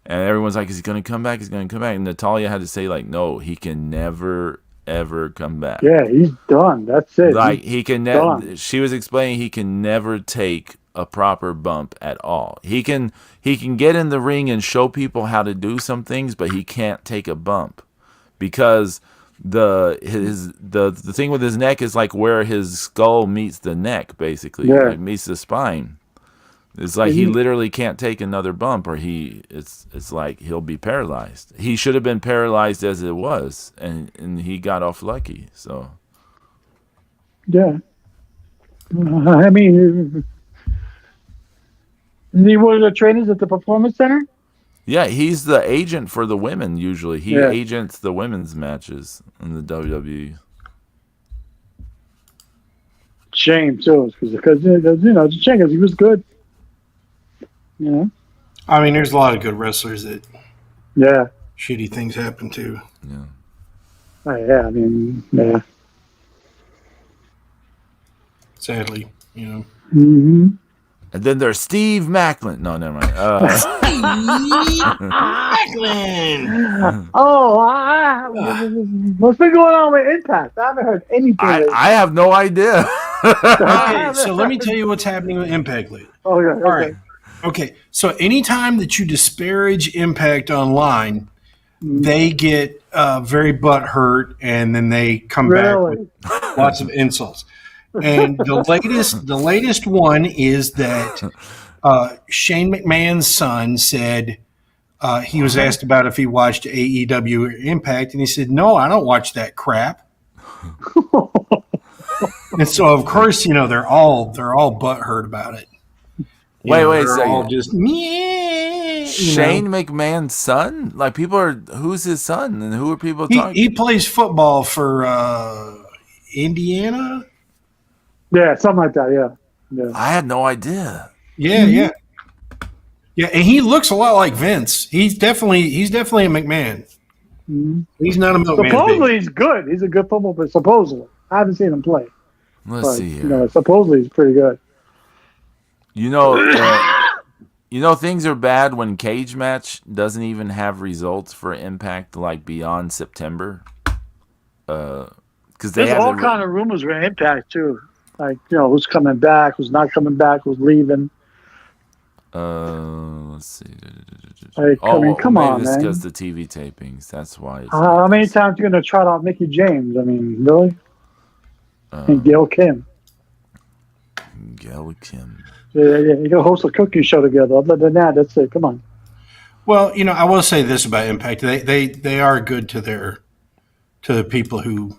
And everyone's like, is he going to come back? He's going to come back. And Natalya had to say, like, no, he can never, ever come back. Yeah, he's done. That's it. Like, he can never, she was explaining he can never take a proper bump at all. He can get in the ring and show people how to do some things, but he can't take a bump because the thing with his neck is like where his skull meets the neck, basically. Yeah. Like meets the spine. It's like he literally can't take another bump, or it's like he'll be paralyzed. He should have been paralyzed as it was, and he got off lucky. So yeah, I mean, is he one of the trainers at the Performance Center? yeah, he's the agent for the women. Usually, he agents the women's matches in the WWE. Shame too, because he was good. You know. I mean, there's a lot of good wrestlers that Yeah. shitty things happen to. Yeah. Oh, yeah. I mean, yeah. Sadly, Mm-hmm. And then there's Steve Macklin. No, never mind. Macklin. What's been going on with Impact? I haven't heard anything. I have no idea. Okay, so let me tell you what's happening with Impact lately. Oh, yeah. All right. Okay, so anytime that you disparage Impact online, they get very butthurt, and then they come back with lots of insults. And the latest one is that Shane McMahon's son said he was asked about if he watched AEW or Impact, and he said, "No, I don't watch that crap." And so, of course, they're all butthurt about it. Wait a second. All just Shane McMahon's son? Like, who's his son, and who are people talking? He plays football for Indiana. Yeah, something like that. Yeah. I had no idea. Yeah, and he looks a lot like Vince. He's definitely a McMahon. Mm-hmm. He's not a McMahon. Supposedly he's good. He's a good football player. Supposedly, I haven't seen him play. Let's see here. Supposedly he's pretty good. Things are bad when Cage Match doesn't even have results for Impact like beyond September. Because there's all kind of rumors with Impact too. Like, who's coming back, who's not coming back, who's leaving. Let's see. Come on, man. Because the TV tapings. That's why. How many times are you going to trot out Mickey James? I mean, really? And Gail Kim. Gail Kim. Yeah, you can host a cooking show together. Other than that, that's it. Come on. Well, I will say this about Impact: they are good to the people who.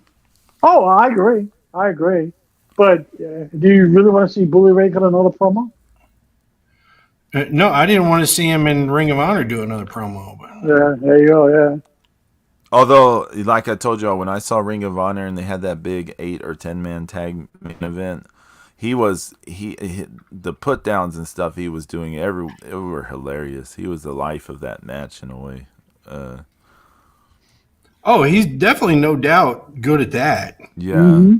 Oh, I agree. But do you really want to see Bully Ray cut another promo? No, I didn't want to see him in Ring of Honor do another promo. But. Yeah, there you go. Yeah. Although, like I told y'all, when I saw Ring of Honor and they had that big 8 or 10 man tag main event, the put downs and stuff he was doing it were hilarious. He was the life of that match in a way. He's definitely no doubt good at that. Yeah. Mm-hmm.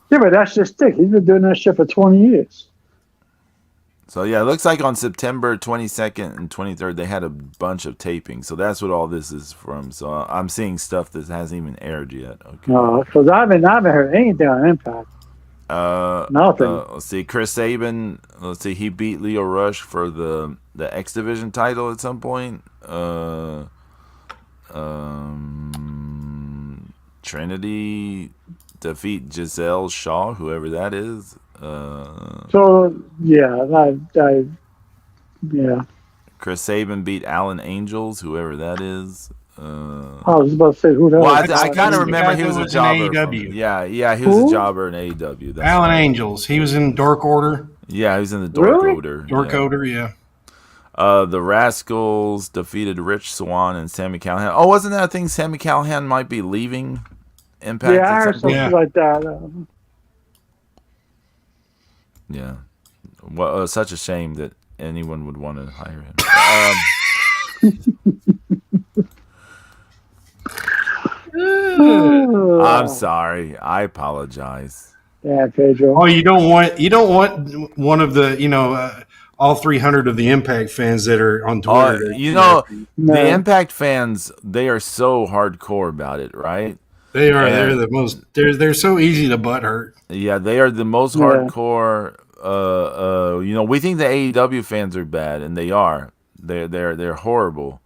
Yeah, but that's just stick. He's been doing that shit for 20 years. So, yeah, it looks like on September 22nd and 23rd, they had a bunch of tapings. So that's what all this is from. So I'm seeing stuff that hasn't even aired yet. Okay. No, because I haven't heard anything on Impact. Nothing. Let's see. Chris Sabin, he beat Leo Rush for the X Division title at some point. Trinity defeat Giselle Shaw, whoever that is. Chris Sabin beat Alan Angels, whoever that is. I was about to say who that was. I kind of remember he was a jobber. He was a jobber in AEW. Alan Angels. He was in Dark Order. Yeah, he was in the Dark Order. Dark Order, yeah. The Rascals defeated Rich Swann and Sami Callihan. Oh, wasn't that a thing? Sami Callihan might be leaving Impact. Yeah, I heard something like that. Yeah. Well, such a shame that anyone would want to hire him. I'm sorry. I apologize. Yeah, Pedro. Oh, you don't want one of the all 300 of the Impact fans that are on Twitter. The Impact fans, they are so hardcore about it, right? They are. They're the most. They're so easy to butthurt. Yeah, they are the most hardcore. We think the AEW fans are bad, and they are. They're horrible.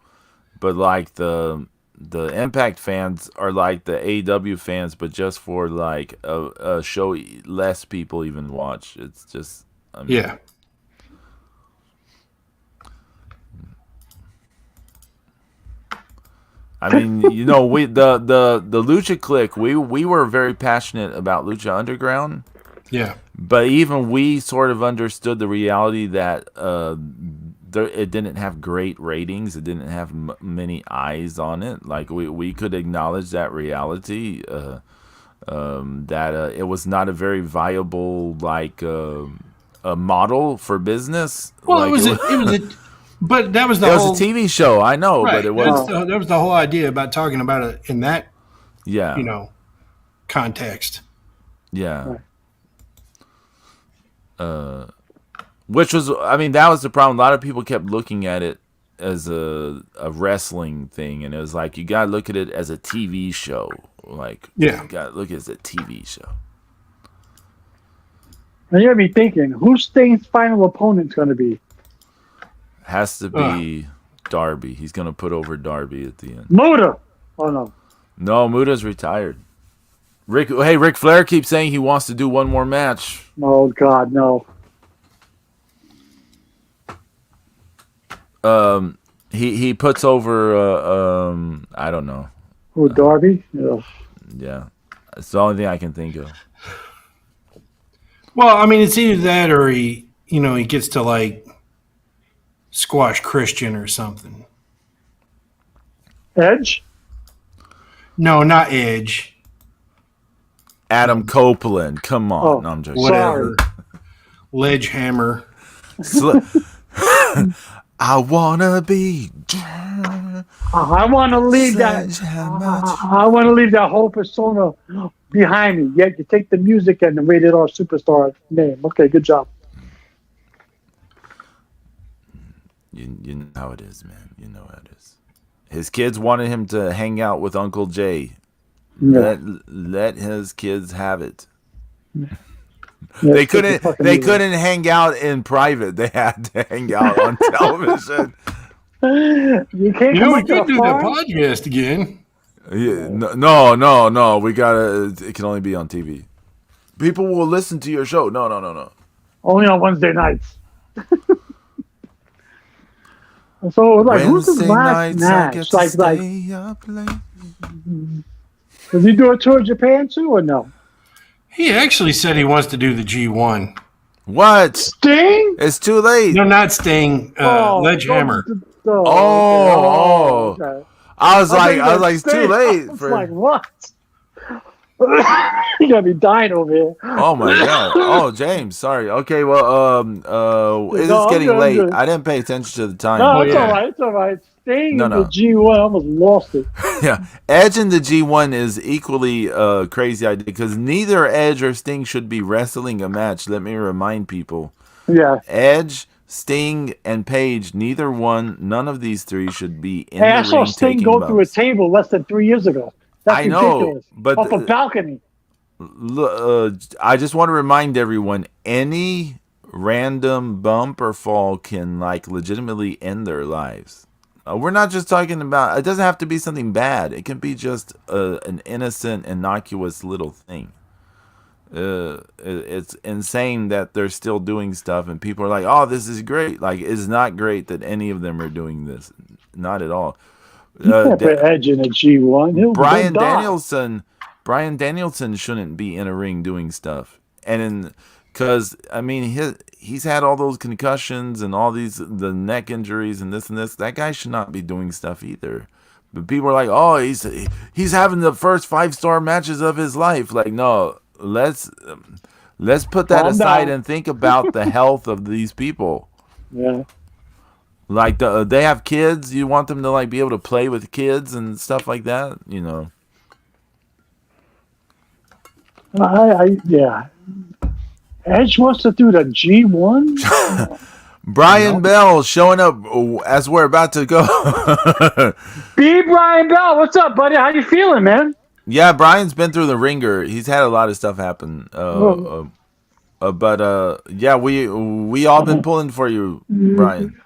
But like the Impact fans are like the AEW fans, but just for like a show less people even watch. It's just I mean, we the Lucha Clique, we were very passionate about Lucha Underground. Yeah. But even we sort of understood the reality that it didn't have great ratings. It didn't have many eyes on it. Like we could acknowledge that reality, that it was not a very viable a model for business. Well, but that was the whole. It was a TV show, I know, right, but it was. That was the whole idea about talking about it in that, yeah, context. Yeah. Which was, I mean, that was the problem. A lot of people kept looking at it as a wrestling thing, and it was like, you gotta look at it as a TV show. Like, you gotta look at it as a TV show. And you gotta be thinking, who Sting's final opponent's gonna be? Has to be Darby. He's gonna put over Darby at the end. Muta. Oh no. No, Muta's retired. Ric Flair keeps saying he wants to do one more match. Oh God, no. He puts over I don't know. Who, Darby? Ugh. Yeah. It's the only thing I can think of. Well, I mean, it's either that or he gets to like squash Christian or something. Edge? No, not Edge. Adam Copeland. Come on. Oh, no, I'm joking. Whatever. Ledgehammer. I wanna be. I want to leave that. I want to leave that whole persona behind me. Yet you take the music and the Rated R Superstar name. Okay, good job. You know how it is, man. You know how it is. His kids wanted him to hang out with Uncle Jay. Yeah. Let his kids have it. Yeah, they couldn't hang out in private. They had to hang out on television. You can't. We could do the podcast again. Yeah, no. We gotta. It can only be on TV. People will listen to your show. No. Only on Wednesday nights. So like, who's his last match? Does he do a tour of Japan too, or no? He actually said he wants to do the G1. What? Sting? It's too late. No, not Sting. Ledgehammer. Okay. I was like, it's too late. I was like, what? You gotta be dying over here. Oh my God. Oh, James, sorry. Okay, well, it is getting late. Good. I didn't pay attention to the time. No, it's all right. It's all right. Sting in the G1, I almost lost it. Yeah, Edge in the G1 is equally crazy idea because neither Edge or Sting should be wrestling a match. Let me remind people. Yeah. Edge, Sting, and Paige, none of these three should be in the ring. I saw Sting go through a table less than 3 years ago. That's ridiculous. But off a balcony. I just want to remind everyone: any random bump or fall can legitimately end their lives. We're not just talking about. It doesn't have to be something bad. It can be just an innocent, innocuous little thing. It's insane that they're still doing stuff, and people are like, "Oh, this is great!" Like, it's not great that any of them are doing this. Not at all. You can't put Edge in a G1. Brian Danielson shouldn't be in a ring doing stuff, because I mean he's had all those concussions and all the neck injuries and this and this. That guy should not be doing stuff either. But people are like, oh, he's having the first 5-star matches of his life. Like, no, let's put that aside and think about the health of these people. Yeah. Like they have kids. You want them to be able to play with kids and stuff like that. Yeah. Edge wants to do the G1. Brian Bell showing up as we're about to go. B. Brian Bell, what's up, buddy? How you feeling, man? Yeah, Brian's been through the ringer. He's had a lot of stuff happen. But yeah, we all been pulling for you, Brian.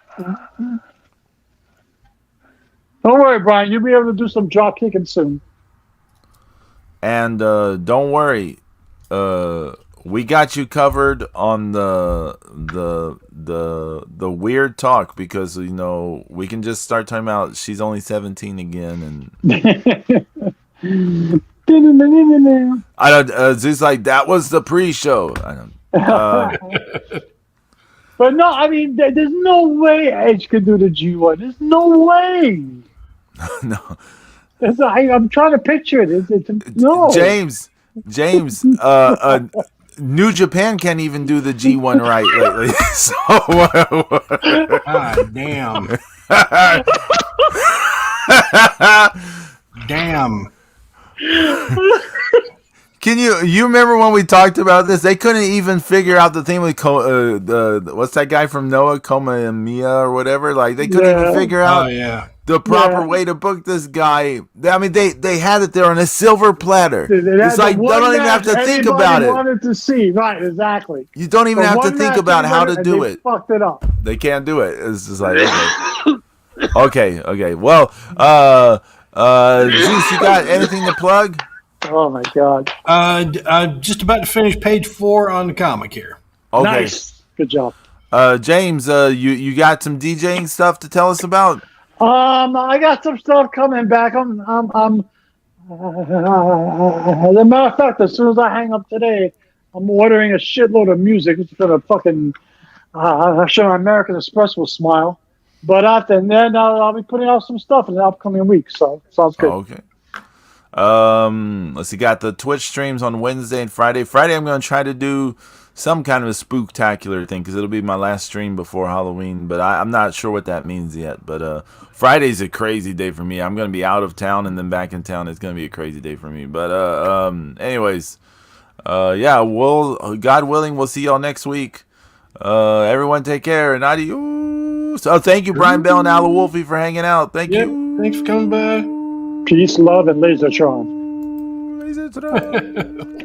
Don't worry, Brian. You'll be able to do some drop kicking soon. And don't worry, we got you covered on the weird talk because we can just start talking about she's only 17 again and I don't. Zeus like that was the pre-show. I don't. But no, I mean, there's no way Edge could do the G1. There's no way. No. I'm trying to picture it. It's no. James. New Japan can't even do the G1 right lately. So, God damn. Damn. Can you remember when we talked about this? They couldn't even figure out the thing with what's that guy from Noah, Koma and Mia or whatever? Like they couldn't even figure out the proper way to book this guy. I mean, they had it there on a silver platter. It's like they don't even have to think about it. Wanted to see, right? Exactly. You don't even have to think about how to do it. Fucked it up. They can't do it. It's just like okay. Well, Zeus, you got anything to plug? Oh my God! Just about to finish page 4 on the comic here. Okay. Nice, good job. James, you got some DJing stuff to tell us about? I got some stuff coming back. As a matter of fact, as soon as I hang up today, I'm ordering a shitload of music. It's gonna fucking I'm sure American Express will smile. But after then, I'll be putting out some stuff in the upcoming week. So sounds good. Okay. Let's see. Got the Twitch streams on Wednesday and Friday. Friday, I'm going to try to do some kind of a spooktacular thing because it'll be my last stream before Halloween. But I'm not sure what that means yet. But Friday's a crazy day for me. I'm going to be out of town and then back in town. It's going to be a crazy day for me. But anyways, God willing, we'll see y'all next week. Everyone take care and adios. So thank you, Brian Bell and Ala Wolfie, for hanging out. Thank you. Thanks for coming by. Peace, love, and laser charm. Laser charm.